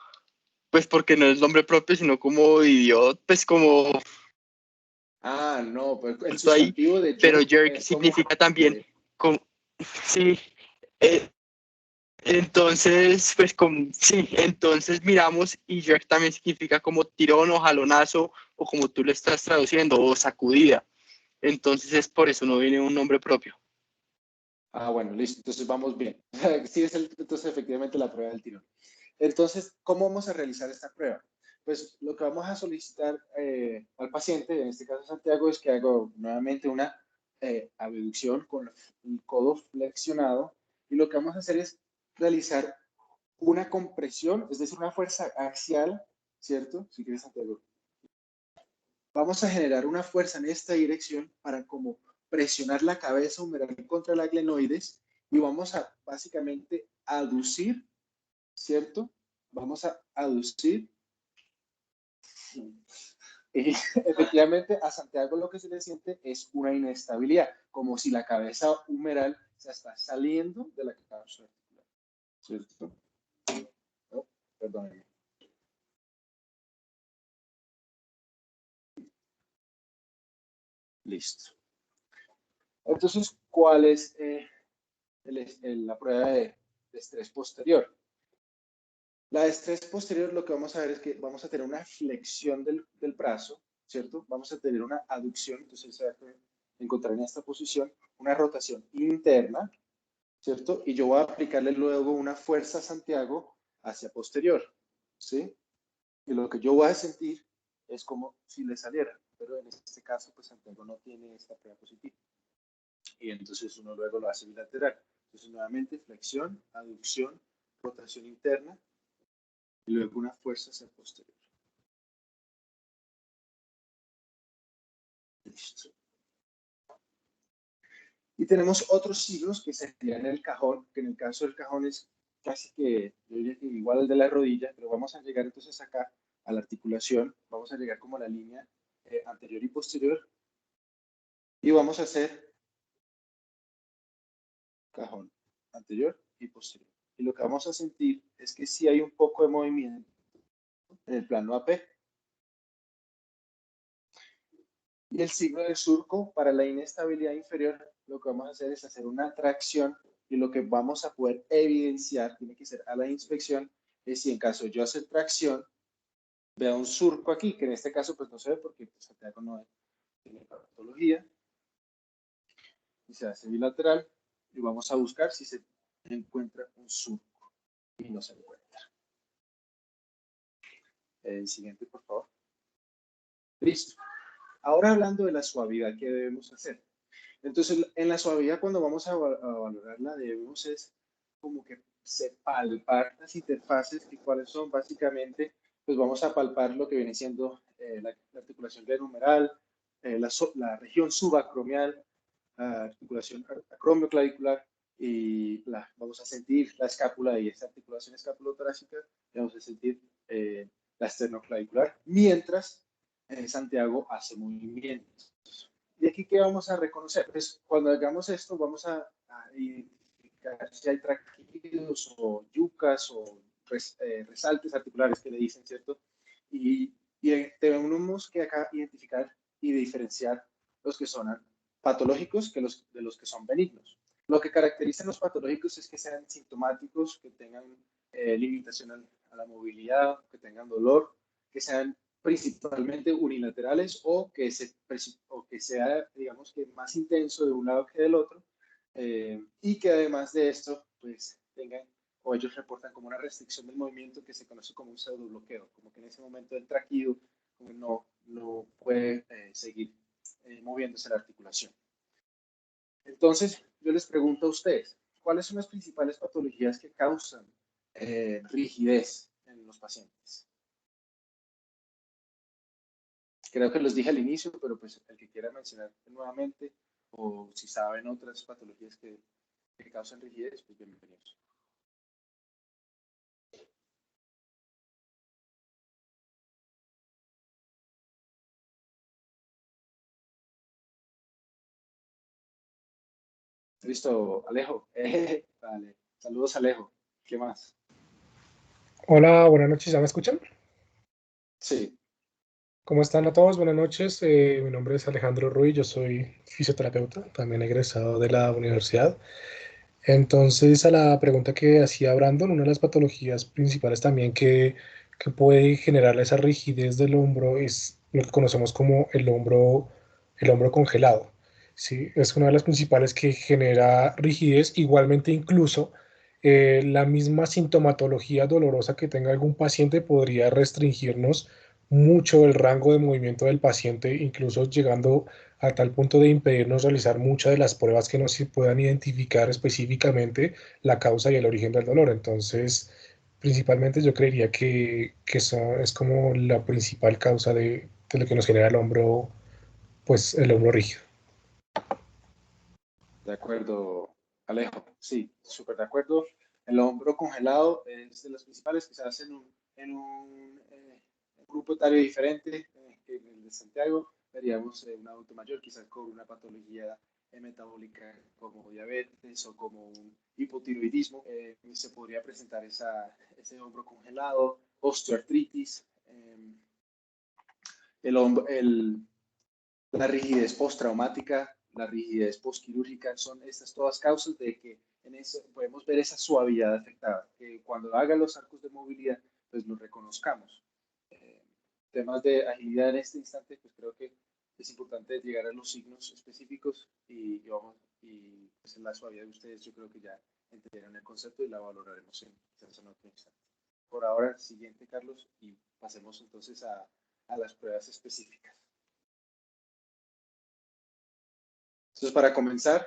pues porque no es nombre propio, sino como idiota, pues como... Ah, no, pero el ahí, sustantivo de jerk, pero jerk es significa también, como, sí, entonces, pues sí, entonces miramos y jerk también significa como tirón o jalonazo, o como tú lo estás traduciendo, o sacudida. Entonces es por eso no viene un nombre propio. Ah, bueno, listo, entonces vamos bien. Sí, entonces efectivamente la prueba del tirón. Entonces, ¿cómo vamos a realizar esta prueba? Pues lo que vamos a solicitar al paciente, en este caso Santiago, es que haga nuevamente una abducción con el codo flexionado, y lo que vamos a hacer es realizar una compresión, es decir, una fuerza axial, ¿cierto? Si quieres, Santiago. Vamos a generar una fuerza en esta dirección para como presionar la cabeza humeral contra la glenoides y vamos a básicamente aducir, ¿cierto? Vamos a aducir. Y efectivamente a Santiago lo que se le siente es una inestabilidad, como si la cabeza humeral se está saliendo de la cápsula articular, ¿cierto? Oh, perdónenme. Listo. Entonces, ¿cuál es la prueba de estrés posterior? La de estrés posterior, lo que vamos a ver es que vamos a tener una flexión del brazo, ¿cierto? Vamos a tener una aducción, entonces se va a encontrar en esta posición una rotación interna, ¿cierto? Y yo voy a aplicarle luego una fuerza a Santiago hacia posterior, ¿sí? Y lo que yo voy a sentir es como si le saliera, pero en este caso, pues Santiago no tiene esta prueba positiva. Y entonces uno luego lo hace bilateral. Entonces nuevamente flexión, aducción, rotación interna y luego una fuerza hacia posterior. Listo. Y tenemos otros signos que serían el cajón, que en el caso del cajón es casi que, yo diría que igual al de la rodilla, pero vamos a llegar entonces acá a la articulación, vamos a llegar como a la línea anterior y posterior y vamos a hacer cajón anterior y posterior. Y lo que vamos a sentir es que sí hay un poco de movimiento en el plano AP. Y el signo del surco para la inestabilidad inferior, lo que vamos a hacer es hacer una tracción y lo que vamos a poder evidenciar, tiene que ser a la inspección, es si en caso de yo hacer tracción, vea un surco aquí, que en este caso pues no se ve porque pues, Santiago no tiene patología, y se hace bilateral y vamos a buscar si se encuentra un surco y no se encuentra. El siguiente, por favor. Listo. Ahora hablando de la suavidad, ¿qué debemos hacer? Entonces, en la suavidad, cuando vamos a valorarla, debemos es como que palpar las interfaces y cuáles son básicamente, pues vamos a palpar lo que viene siendo la articulación glenohumeral, la región subacromial, la articulación acromioclavicular y vamos a sentir la escápula y esta articulación escapulotorácica, y vamos a sentir la esternoclavicular, mientras Santiago hace movimientos. ¿Y aquí qué vamos a reconocer? Pues cuando hagamos esto vamos a identificar si hay traquídeos o yucas o resaltes articulares que le dicen, ¿cierto? Y tenemos que acá identificar y diferenciar los que son patológicos de los que son benignos. Lo que caracteriza a los patológicos es que sean sintomáticos, que tengan limitación a la movilidad, que tengan dolor, que sean principalmente unilaterales o que sea, digamos que más intenso de un lado que del otro, y que además de esto, pues tengan, o ellos reportan como una restricción del movimiento que se conoce como un pseudobloqueo, como que en ese momento el traquídeo no puede seguir moviéndose la articulación. Entonces, yo les pregunto a ustedes, ¿cuáles son las principales patologías que causan rigidez en los pacientes? Creo que los dije al inicio, pero pues el que quiera mencionar nuevamente o si saben otras patologías que causan rigidez, pues bienvenidos. Listo, Alejo. Vale. Saludos, Alejo. ¿Qué más? Hola, buenas noches, ¿ya me escuchan? Sí. ¿Cómo están a todos? Buenas noches, mi nombre es Alejandro Ruiz, yo soy fisioterapeuta, también egresado de la universidad. Entonces, a la pregunta que hacía Brandon, una de las patologías principales también que puede generar esa rigidez del hombro es lo que conocemos como el hombro congelado. ¿Sí? Es una de las principales que genera rigidez, igualmente incluso la misma sintomatología dolorosa que tenga algún paciente podría restringirnos mucho el rango de movimiento del paciente, incluso llegando a tal punto de impedirnos realizar muchas de las pruebas que nos puedan identificar específicamente la causa y el origen del dolor. Entonces, principalmente yo creería que eso es como la principal causa de lo que nos genera el hombro, pues el hombro rígido. De acuerdo, Alejo. Sí, súper de acuerdo. El hombro congelado es de los principales que se hace en un grupo etario diferente que en el de Santiago. Veríamos un adulto mayor, quizás con una patología metabólica como diabetes o como un hipotiroidismo. Se podría presentar ese hombro congelado, osteoartritis, la rigidez postraumática, la rigidez postquirúrgica, son estas todas causas de que en eso podemos ver esa suavidad afectada, que cuando hagan los arcos de movilidad, pues lo reconozcamos. Temas de agilidad en este instante, pues creo que es importante llegar a los signos específicos y pues en la suavidad de ustedes yo creo que ya entendieron el concepto y la valoraremos en otro instante. Por ahora, siguiente, Carlos, y pasemos entonces a las pruebas específicas. Entonces, para comenzar,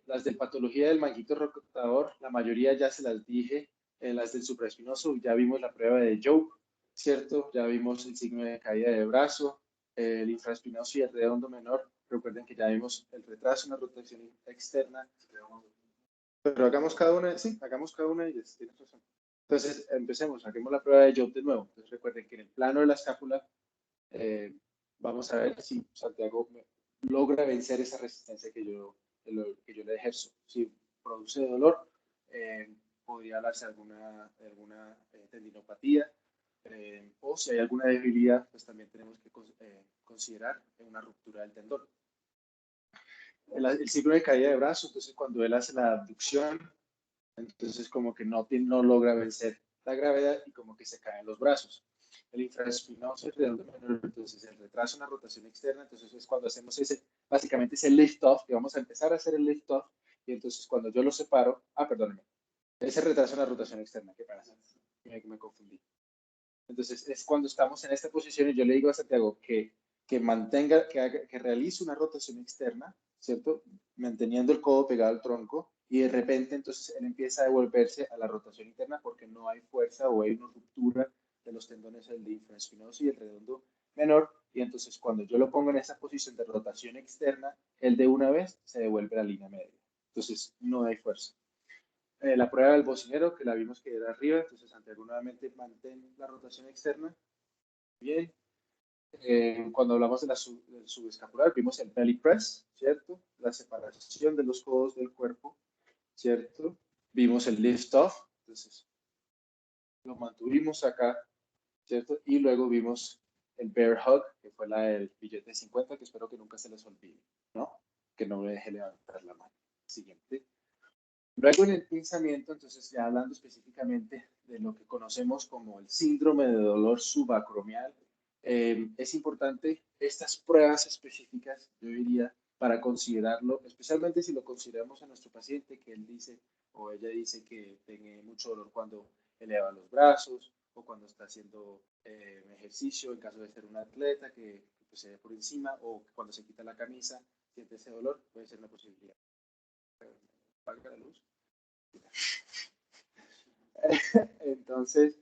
las de patología del manguito rotador, la mayoría ya se las dije. Las del supraespinoso, ya vimos la prueba de Joe, ¿cierto? Ya vimos el signo de caída de brazo, el infraespinoso y el redondo menor. Recuerden que ya vimos el retraso, una rotación externa. Pero hagamos cada una, sí, hagamos cada una y tienes razón. Entonces, empecemos, saquemos la prueba de Joe de nuevo. Entonces, recuerden que en el plano de la escápula, vamos a ver si Santiago logra vencer esa resistencia que yo le ejerzo. Si produce dolor, podría hablarse de alguna tendinopatía, o si hay alguna debilidad, pues también tenemos que considerar una ruptura del tendón. El signo de caída de brazo, entonces cuando él hace la abducción, entonces como que no logra vencer la gravedad y como que se caen los brazos. El infraespinoso es redondo menor, entonces el retraso en la rotación externa, entonces es cuando hacemos básicamente ese lift-off, que vamos a empezar a hacer el lift-off, y entonces cuando yo lo separo, perdónenme, ese retraso en la rotación externa, ¿qué pasa? Me confundí. Entonces es cuando estamos en esta posición y yo le digo a Santiago que mantenga, que realice una rotación externa, ¿cierto? Manteniendo el codo pegado al tronco, y de repente entonces él empieza a devolverse a la rotación interna porque no hay fuerza o hay una ruptura de los tendones del infraespinoso y el redondo menor, y entonces cuando yo lo pongo en esa posición de rotación externa, él de una vez se devuelve a la línea media. Entonces no hay fuerza. La prueba del bocinero, que la vimos que era arriba, entonces Santiago nuevamente mantén la rotación externa. Bien. Cuando hablamos del subescapular, vimos el belly press, ¿cierto? La separación de los codos del cuerpo, ¿cierto? Vimos el lift off, entonces lo mantuvimos acá, ¿cierto? Y luego vimos el bear hug, que fue la del billete de 50, que espero que nunca se les olvide, ¿no? Que no me deje levantar la mano. Siguiente. Luego en el pinzamiento, entonces ya hablando específicamente de lo que conocemos como el síndrome de dolor subacromial, es importante estas pruebas específicas, yo diría, para considerarlo, especialmente si lo consideramos a nuestro paciente, que él dice o ella dice que tiene mucho dolor cuando eleva los brazos o cuando está haciendo ejercicio, en caso de ser un atleta que pues, se ve por encima, o cuando se quita la camisa, siente ese dolor, puede ser una posibilidad. Apaga la luz. Entonces,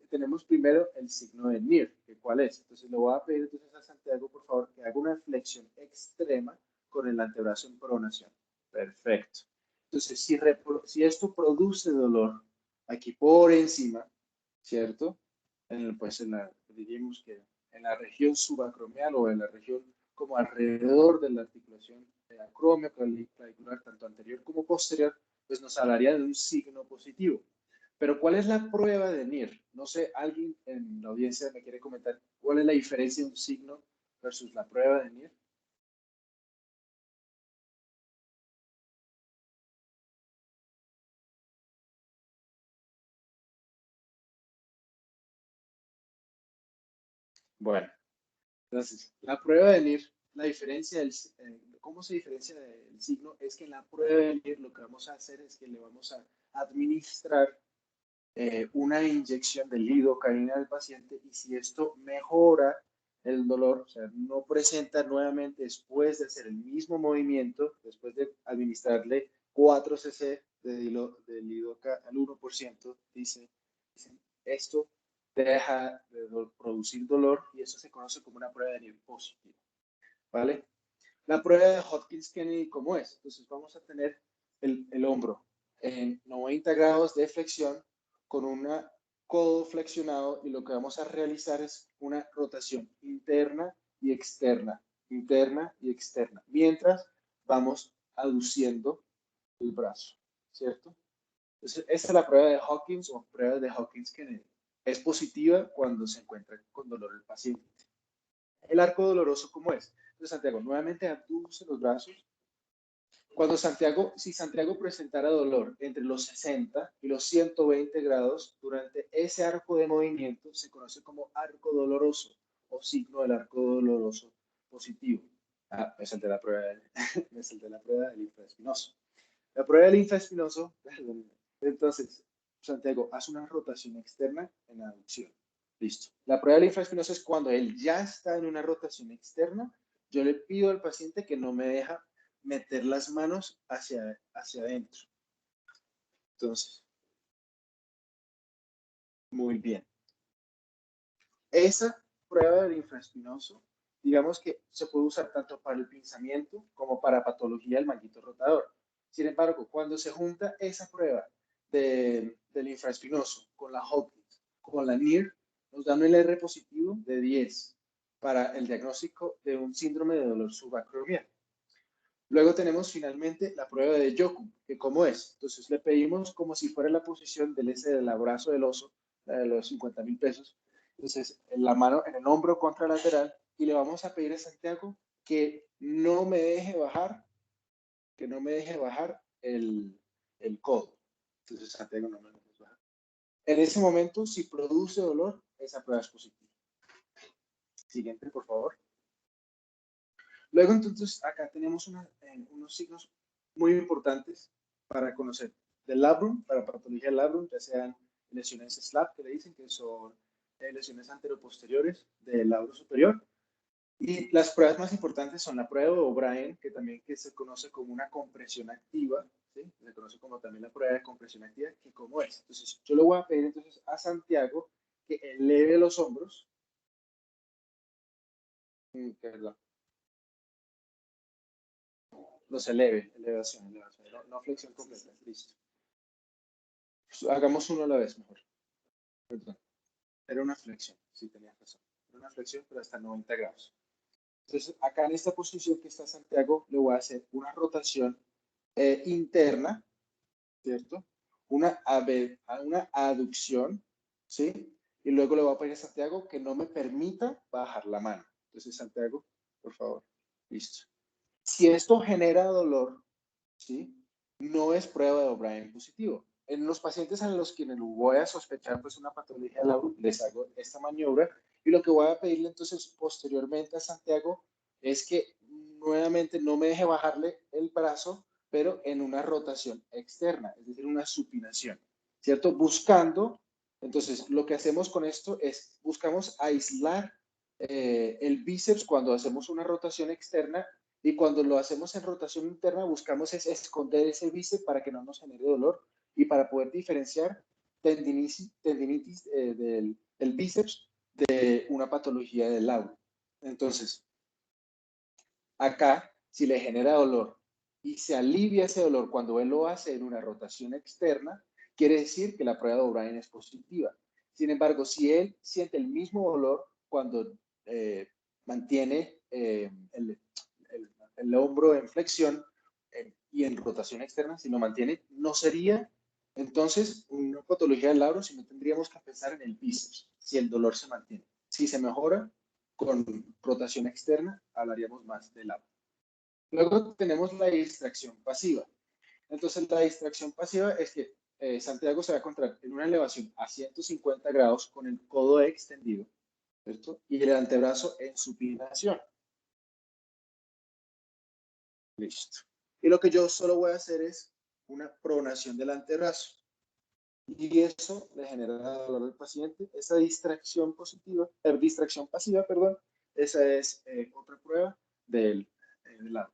tenemos primero el signo de NIR, que ¿cuál es? Entonces, le voy a pedir entonces a Santiago, por favor, que haga una flexión extrema con el antebrazo en pronación. Perfecto. Entonces, si esto produce dolor aquí por encima, ¿cierto? Diríamos que en la región subacromial o en la región como alrededor de la articulación acromio, clavicular, tanto anterior como posterior, pues nos hablaría de un signo positivo. Pero ¿cuál es la prueba de NIR? No sé, alguien en la audiencia me quiere comentar cuál es la diferencia de un signo versus la prueba de NIR. Bueno, entonces, la prueba de NIR, la diferencia ¿cómo se diferencia del signo? Es que en la prueba de NIR lo que vamos a hacer es que le vamos a administrar una inyección de lidocaína al paciente, y si esto mejora el dolor, o sea, no presenta nuevamente después de hacer el mismo movimiento, después de administrarle 4 cc de lidoca al 1%, dicen, esto deja de producir dolor, y eso se conoce como una prueba de NIR positiva, ¿vale? La prueba de Hodgkin-Kennedy, ¿cómo es? Entonces vamos a tener el hombro en 90 grados de flexión con un codo flexionado, y lo que vamos a realizar es una rotación interna y externa, mientras vamos aduciendo el brazo, ¿cierto? Entonces, esta es la prueba de Hawkins o prueba de Hawkins-Kennedy. Es positiva cuando se encuentra con dolor el paciente. El arco doloroso, ¿cómo es? Entonces, Santiago, nuevamente abduce los brazos. Si Santiago presentara dolor entre los 60 y los 120 grados, durante ese arco de movimiento se conoce como arco doloroso o signo del arco doloroso positivo. Me salté la prueba me salté la prueba del infraespinoso. La prueba del infraespinoso, entonces, Santiago, haz una rotación externa en la aducción. Listo. La prueba del infraespinoso es cuando él ya está en una rotación externa. Yo le pido al paciente que no me deja meter las manos hacia adentro. Entonces, muy bien. Esa prueba del infraespinoso, digamos que se puede usar tanto para el pinzamiento como para patología del manguito rotador. Sin embargo, cuando se junta esa prueba del infraespinoso con la Hopkins, con la NIR, nos dan un R positivo de 10 para el diagnóstico de un síndrome de dolor subacromial. Luego tenemos finalmente la prueba de Yoku, que ¿cómo es? Entonces le pedimos como si fuera la posición del brazo del oso, la de los 50.000 pesos. Entonces, en la mano, en el hombro contralateral, y le vamos a pedir a Santiago que no me deje bajar, el codo. Entonces, Santiago no me lo deje bajar. En ese momento, si produce dolor, esa prueba es positiva. Siguiente, por favor. Luego, entonces, acá tenemos unos signos muy importantes para conocer del labrum, para patología del labrum, ya sean lesiones SLAP, que le dicen que son lesiones anteroposteriores del labro superior. Y las pruebas más importantes son la prueba de O'Brien, que se conoce como una compresión activa, ¿sí? Se conoce como también la prueba de compresión activa, que cómo es. Entonces, yo le voy a pedir entonces a Santiago que eleve los hombros. Perdón. Los elevación, no flexión completa, listo. Pues hagamos uno a la vez mejor. Perdón. Era una flexión, sí tenías razón. Era una flexión, pero hasta 90 grados. Entonces, acá en esta posición que está Santiago, le voy a hacer una rotación interna, ¿cierto? Una aducción, ¿sí? Y luego le voy a pedir a Santiago que no me permita bajar la mano. Entonces, Santiago, por favor, listo. Si esto genera dolor, ¿sí? No es prueba de O'Brien positivo. En los pacientes a los quienes voy a sospechar pues una patología de labrum, les hago esta maniobra y lo que voy a pedirle entonces posteriormente a Santiago es que nuevamente no me deje bajarle el brazo, pero en una rotación externa, es decir, una supinación, ¿cierto? Buscando, entonces lo que hacemos con esto es buscamos aislar el bíceps cuando hacemos una rotación externa. Y cuando lo hacemos en rotación interna, buscamos es esconder ese bíceps para que no nos genere dolor y para poder diferenciar tendinitis del bíceps de una patología del labro. Entonces, acá, si le genera dolor y se alivia ese dolor cuando él lo hace en una rotación externa, quiere decir que la prueba de O'Brien es positiva. Sin embargo, si él siente el mismo dolor cuando mantiene el hombro en flexión y en rotación externa, si lo mantiene, no sería entonces una patología del labro, sino tendríamos que pensar en el bíceps, si el dolor se mantiene. Si se mejora con rotación externa, hablaríamos más del labro. Luego tenemos la distracción pasiva. Entonces, la distracción pasiva es que Santiago se va a encontrar en una elevación a 150 grados con el codo extendido, ¿cierto? Y el antebrazo en supinación. Listo. Y lo que yo solo voy a hacer es una pronación del antebrazo. Y eso le genera dolor al paciente. Esa distracción pasiva, esa es otra prueba del lado.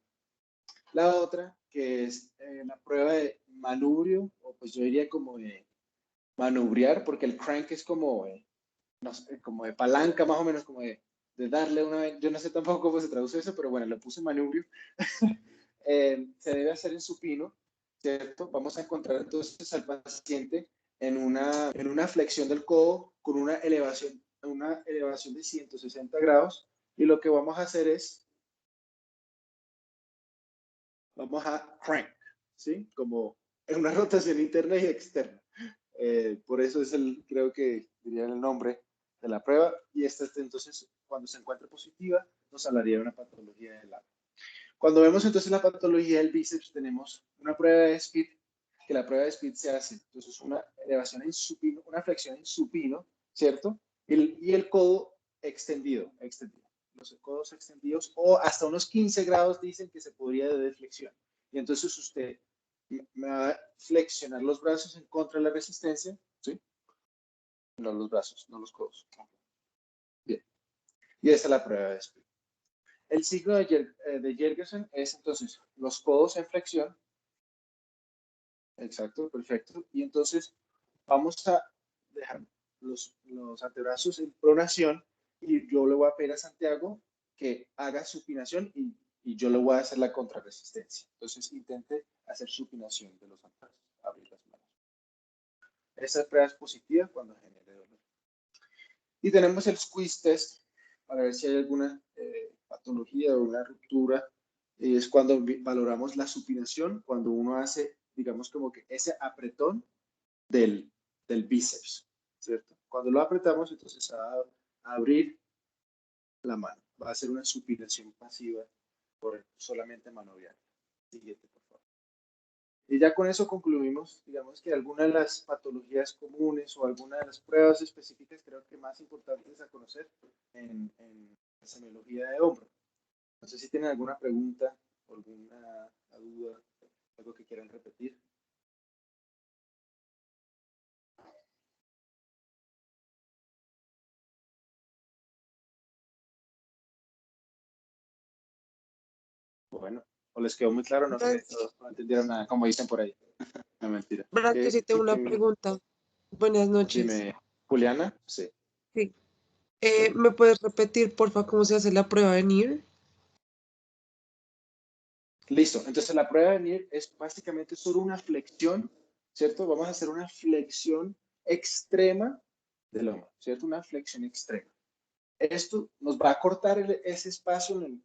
La otra, que es la prueba de manubrio, o pues yo diría como de manubriar, porque el crank es como, no sé, como de palanca, más o menos, como de darle una... Yo no sé tampoco cómo se traduce eso, pero bueno, le puse manubrio. Se debe hacer en supino, ¿cierto? Vamos a encontrar entonces al paciente en una flexión del codo con una elevación de 160 grados y lo que vamos a hacer es, vamos a crank, ¿sí? Como en una rotación interna y externa. Por eso es creo que diría el nombre de la prueba y esta entonces cuando se encuentre positiva nos hablaría de una patología del labio. Cuando vemos entonces la patología del bíceps, tenemos una prueba de speed, que la prueba de speed se hace, entonces una elevación en supino, una flexión en supino, ¿cierto? Y el codo extendido. los codos extendidos, o hasta unos 15 grados dicen que se podría de deflexión. Y entonces usted me va a flexionar los brazos en contra de la resistencia, ¿sí? No los brazos, no los codos. Bien. Y esta es la prueba de Spring. El signo de Jergensen es entonces los codos en flexión. Exacto, perfecto. Y entonces vamos a dejar los antebrazos en pronación y yo le voy a pedir a Santiago que haga supinación y yo le voy a hacer la contrarresistencia. Entonces intente hacer supinación de los antebrazos, abrir las manos. Esta prueba es positiva cuando genere dolor. Y tenemos el squeeze test para ver si hay alguna patología o una ruptura. Es cuando valoramos la supinación, cuando uno hace, digamos, como que ese apretón del bíceps, ¿cierto? Cuando lo apretamos, entonces va a abrir la mano. Va a ser una supinación pasiva por solamente manoviar. Siguiente, por favor. Y ya con eso concluimos, digamos que algunas de las patologías comunes o algunas de las pruebas específicas creo que más importantes a conocer en la semiología de hombro. No sé si tienen alguna pregunta o alguna duda, algo que quieran repetir. Bueno, o les quedó muy claro, no sé, no entendieron nada, como dicen por ahí. No, mentira. Brad, yo sí tengo una pregunta. Buenas noches. Dime, Juliana, sí. Sí. ¿Me puedes repetir, porfa, cómo se hace la prueba de NIR? Listo, entonces la prueba de NIR es básicamente solo una flexión, ¿cierto? Vamos a hacer una flexión extrema del hombro, ¿cierto? Una flexión extrema. Esto nos va a cortar ese espacio en el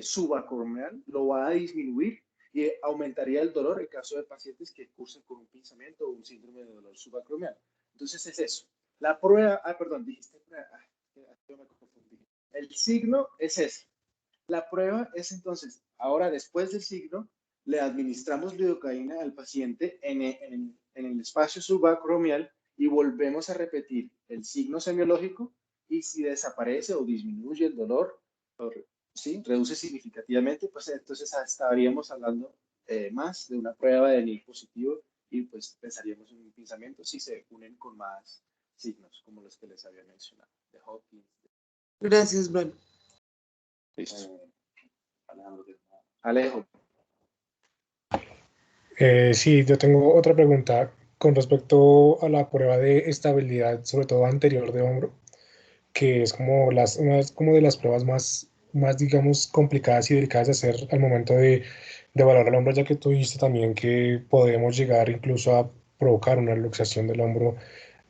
subacromial, lo va a disminuir y aumentaría el dolor en caso de pacientes que cursen con un pinzamiento o un síndrome de dolor subacromial. Entonces es eso. La prueba, perdón, dijiste prueba, yo me confundí. El signo es ese. La prueba es entonces, ahora después del signo, le administramos lidocaína al paciente en el espacio subacromial y volvemos a repetir el signo semiológico y si desaparece o disminuye el dolor, ¿sí? Reduce significativamente, pues entonces estaríamos hablando más de una prueba de NIR positivo y pues pensaríamos en un pinzamiento si se unen con más signos como los que les había mencionado, de Hawkins. Gracias, Brad. Listo. Alejo. Sí, yo tengo otra pregunta con respecto a la prueba de estabilidad, sobre todo anterior de hombro, que es como una de las pruebas más, digamos, complicadas y delicadas de hacer al momento de evaluar el hombro, ya que tú dijiste también que podemos llegar incluso a provocar una luxación del hombro,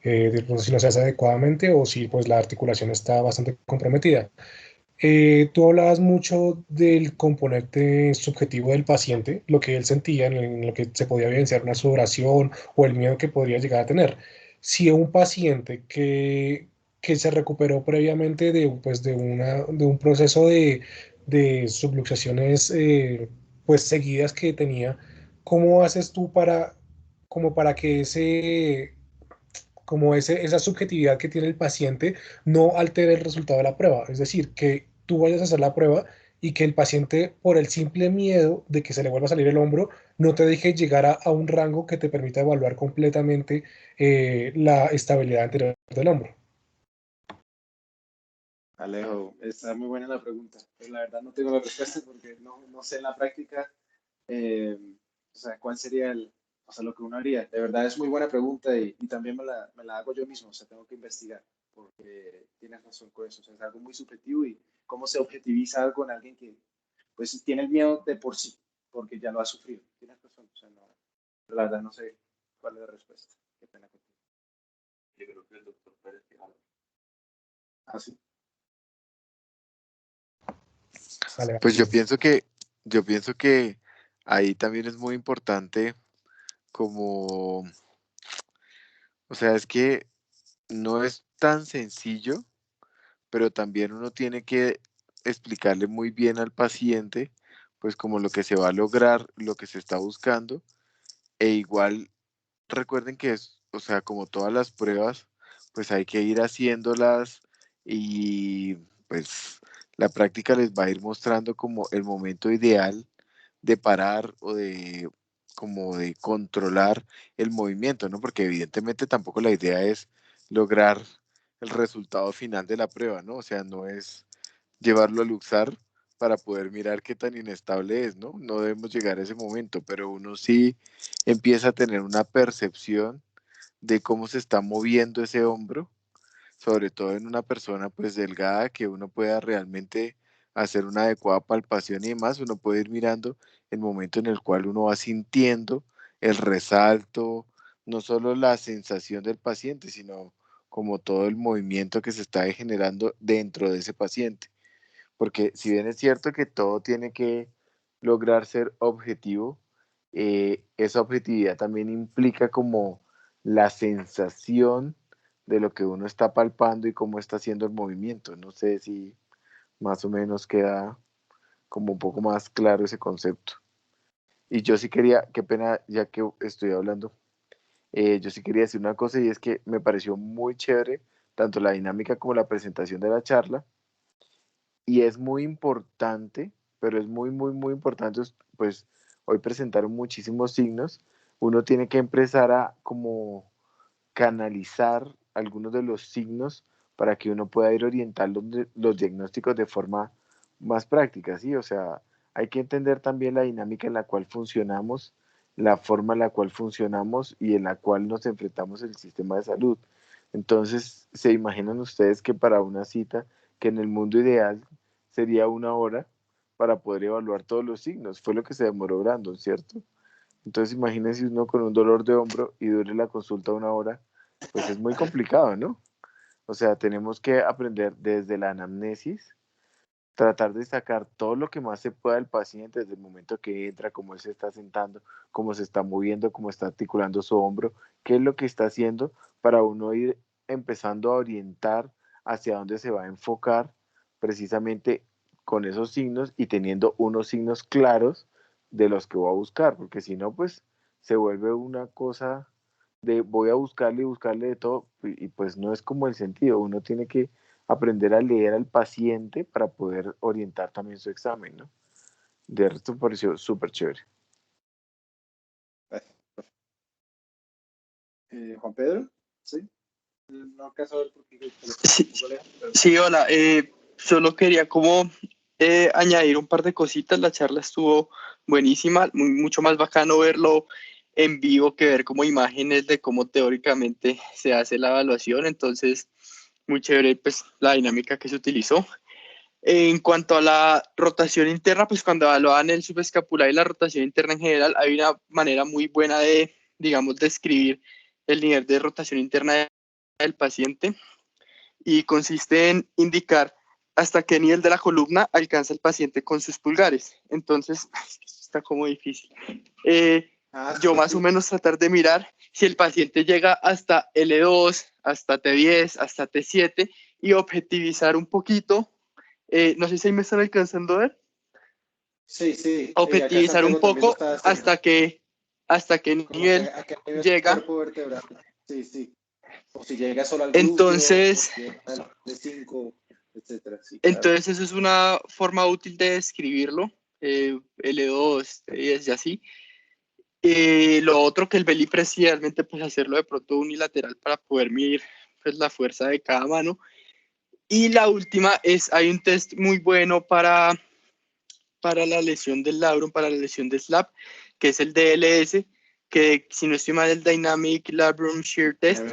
si no se hace adecuadamente o si pues la articulación está bastante comprometida. Tú hablabas mucho del componente subjetivo del paciente, lo que él sentía, en lo que se podía evidenciar una sudoración o el miedo que podría llegar a tener. Si un paciente que se recuperó previamente pues de un proceso de subluxaciones pues seguidas que tenía, ¿cómo haces tú como para que esa subjetividad que tiene el paciente no altere el resultado de la prueba? Es decir, que tú vayas a hacer la prueba y que el paciente, por el simple miedo de que se le vuelva a salir el hombro, no te deje llegar a un rango que te permita evaluar completamente la estabilidad anterior del hombro. Alejo, está muy buena la pregunta. Pero la verdad no tengo la respuesta porque no sé en la práctica, o sea, cuál sería lo que uno haría. De verdad es muy buena pregunta y también me la hago yo mismo, o sea, tengo que investigar porque tienes razón con eso. O sea, es algo muy subjetivo y cómo se objetiviza algo en alguien que pues tiene el miedo de por sí, porque ya lo ha sufrido. Tienes razón, o sea, la verdad no sé cuál es la respuesta. Qué pena contigo. Yo creo que el doctor Pérez Quijano. Ah, sí. Vale, Pues yo pienso que ahí también es muy importante como, o sea, es que no es tan sencillo, pero también uno tiene que explicarle muy bien al paciente, pues como lo que se va a lograr, lo que se está buscando, e igual recuerden que es, o sea, como todas las pruebas, pues hay que ir haciéndolas y pues la práctica les va a ir mostrando como el momento ideal de parar o de como de controlar el movimiento, ¿no? Porque evidentemente tampoco la idea es lograr el resultado final de la prueba, ¿no? O sea, no es llevarlo al Luxar para poder mirar qué tan inestable es, ¿no? No debemos llegar a ese momento, pero uno sí empieza a tener una percepción de cómo se está moviendo ese hombro, sobre todo en una persona pues delgada, que uno pueda realmente hacer una adecuada palpación y demás. Uno puede ir mirando el momento en el cual uno va sintiendo el resalto, no solo la sensación del paciente, sino como todo el movimiento que se está generando dentro de ese paciente. Porque si bien es cierto que todo tiene que lograr ser objetivo, esa objetividad también implica como la sensación de lo que uno está palpando y cómo está haciendo el movimiento. No sé si más o menos queda como un poco más claro ese concepto. Y yo sí quería, qué pena ya que estoy hablando, yo sí quería decir una cosa, y es que me pareció muy chévere tanto la dinámica como la presentación de la charla, y es muy importante, pero es muy, muy, muy importante, pues hoy presentaron muchísimos signos. Uno tiene que empezar a como canalizar algunos de los signos para que uno pueda ir orientando los diagnósticos de forma más práctica, ¿sí? O sea, hay que entender también la dinámica en la cual funcionamos, la forma en la cual funcionamos y en la cual nos enfrentamos el sistema de salud. Entonces, ¿se imaginan ustedes que para una cita, que en el mundo ideal sería 1 hora para poder evaluar todos los signos? Fue lo que se demoró Brandon, ¿cierto? Entonces, imagínense uno con un dolor de hombro y dure la consulta 1 hora, pues es muy complicado, ¿no? O sea, tenemos que aprender desde la anamnesis, tratar de sacar todo lo que más se pueda del paciente desde el momento que entra, cómo él se está sentando, cómo se está moviendo, cómo está articulando su hombro, qué es lo que está haciendo para uno ir empezando a orientar hacia dónde se va a enfocar precisamente con esos signos y teniendo unos signos claros de los que voy a buscar, porque si no, pues se vuelve una cosa de voy a buscarle y buscarle de todo, y pues no es como el sentido. Uno tiene que aprender a leer al paciente para poder orientar también su examen, ¿no? De resto me pareció súper chévere. Juan Pedro, ¿sí? No alcanzo a ver porque el teléfono Sí, un poco lejos, pero sí, hola. Solo quería como añadir un par de cositas. La charla estuvo buenísima, mucho más bacano verlo en vivo que ver como imágenes de cómo teóricamente se hace la evaluación. Entonces, muy chévere pues la dinámica que se utilizó. En cuanto a la rotación interna, pues cuando evaluaban el subescapular y la rotación interna en general, hay una manera muy buena de, digamos, describir el nivel de rotación interna del paciente, y consiste en indicar hasta qué nivel de la columna alcanza el paciente con sus pulgares. Entonces, está como difícil. Yo más o menos tratar de mirar si el paciente llega hasta L2, hasta T10, hasta T7, y objetivizar un poquito. No sé si ahí me están alcanzando a ver. sí, sí. Acá Objetivizar un Santiago también lo poco está haciendo. hasta qué Como que nivel a qué nivel del llega. cuerpo vertebral. Sí, sí. O si llega solo al glúteo, o Entonces, si llega al D5, etcétera. Sí, claro. entonces eso es una forma útil de describirlo. L2, T10 y así. Lo otro que el belly press, idealmente pues hacerlo de pronto unilateral para poder medir pues la fuerza de cada mano. Y la última es, hay un test muy bueno para la lesión del labrum, para la lesión de SLAP, que es el DLS, que si no estoy mal, el Dynamic Labrum Shear Test,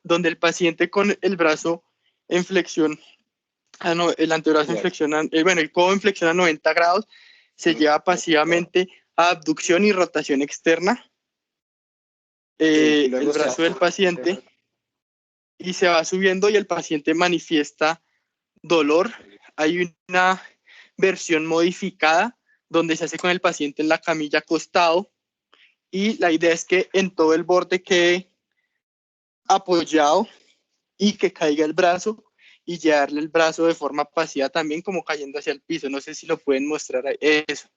donde el paciente con el brazo en flexión, el antebrazo en flexión, el codo en flexión a 90 grados, se lleva pasivamente a abducción y rotación externa, el brazo del paciente, y se va subiendo y el paciente manifiesta dolor. Hay una versión modificada donde se hace con el paciente en la camilla acostado, y la idea es que en todo el borde quede apoyado y que caiga el brazo, y llevarle el brazo de forma pasiva también como cayendo hacia el piso. No sé si lo pueden mostrar eso.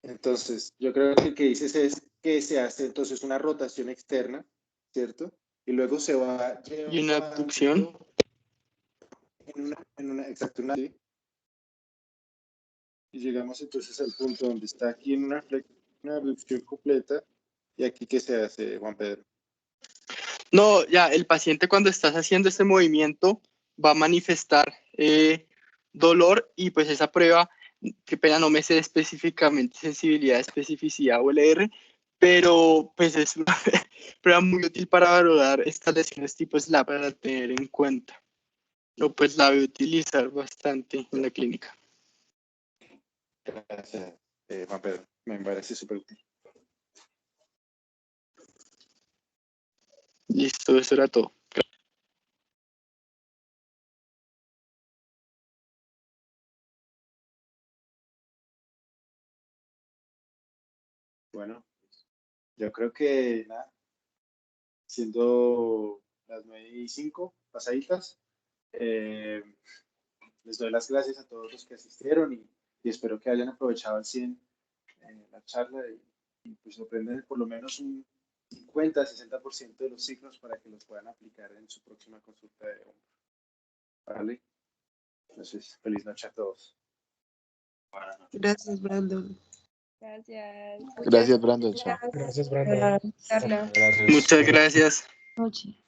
Entonces, yo creo que el que dices es que se hace entonces una rotación externa, ¿cierto? Y luego se va Y una abducción. exacto, ¿sí? Y llegamos entonces al punto donde está aquí en una abducción completa. ¿Y aquí qué se hace, Juan Pedro? No, ya, el paciente cuando estás haciendo este movimiento va a manifestar dolor y pues esa prueba, qué pena no me sé específicamente sensibilidad, especificidad o LR, pero pues es una prueba muy útil para valorar estas lesiones tipo SLAP para tener en cuenta. O pues la voy a utilizar bastante en la clínica. Gracias, Juan Pedro. Me parece súper útil. Listo, eso era todo. Bueno, yo creo que nada, siendo las 9:05 pasaditas, les doy las gracias a todos los que asistieron y espero que hayan aprovechado al 100 la charla y pues aprenden por lo menos un 50-60% de los signos para que los puedan aplicar en su próxima consulta de hombro. ¿Vale? Entonces, feliz noche a todos. Buenas noches. Gracias, Brandon. Gracias. Gracias, Brandon. Chao. Gracias, Brandon. Carla. Gracias. Muchas gracias. Noche.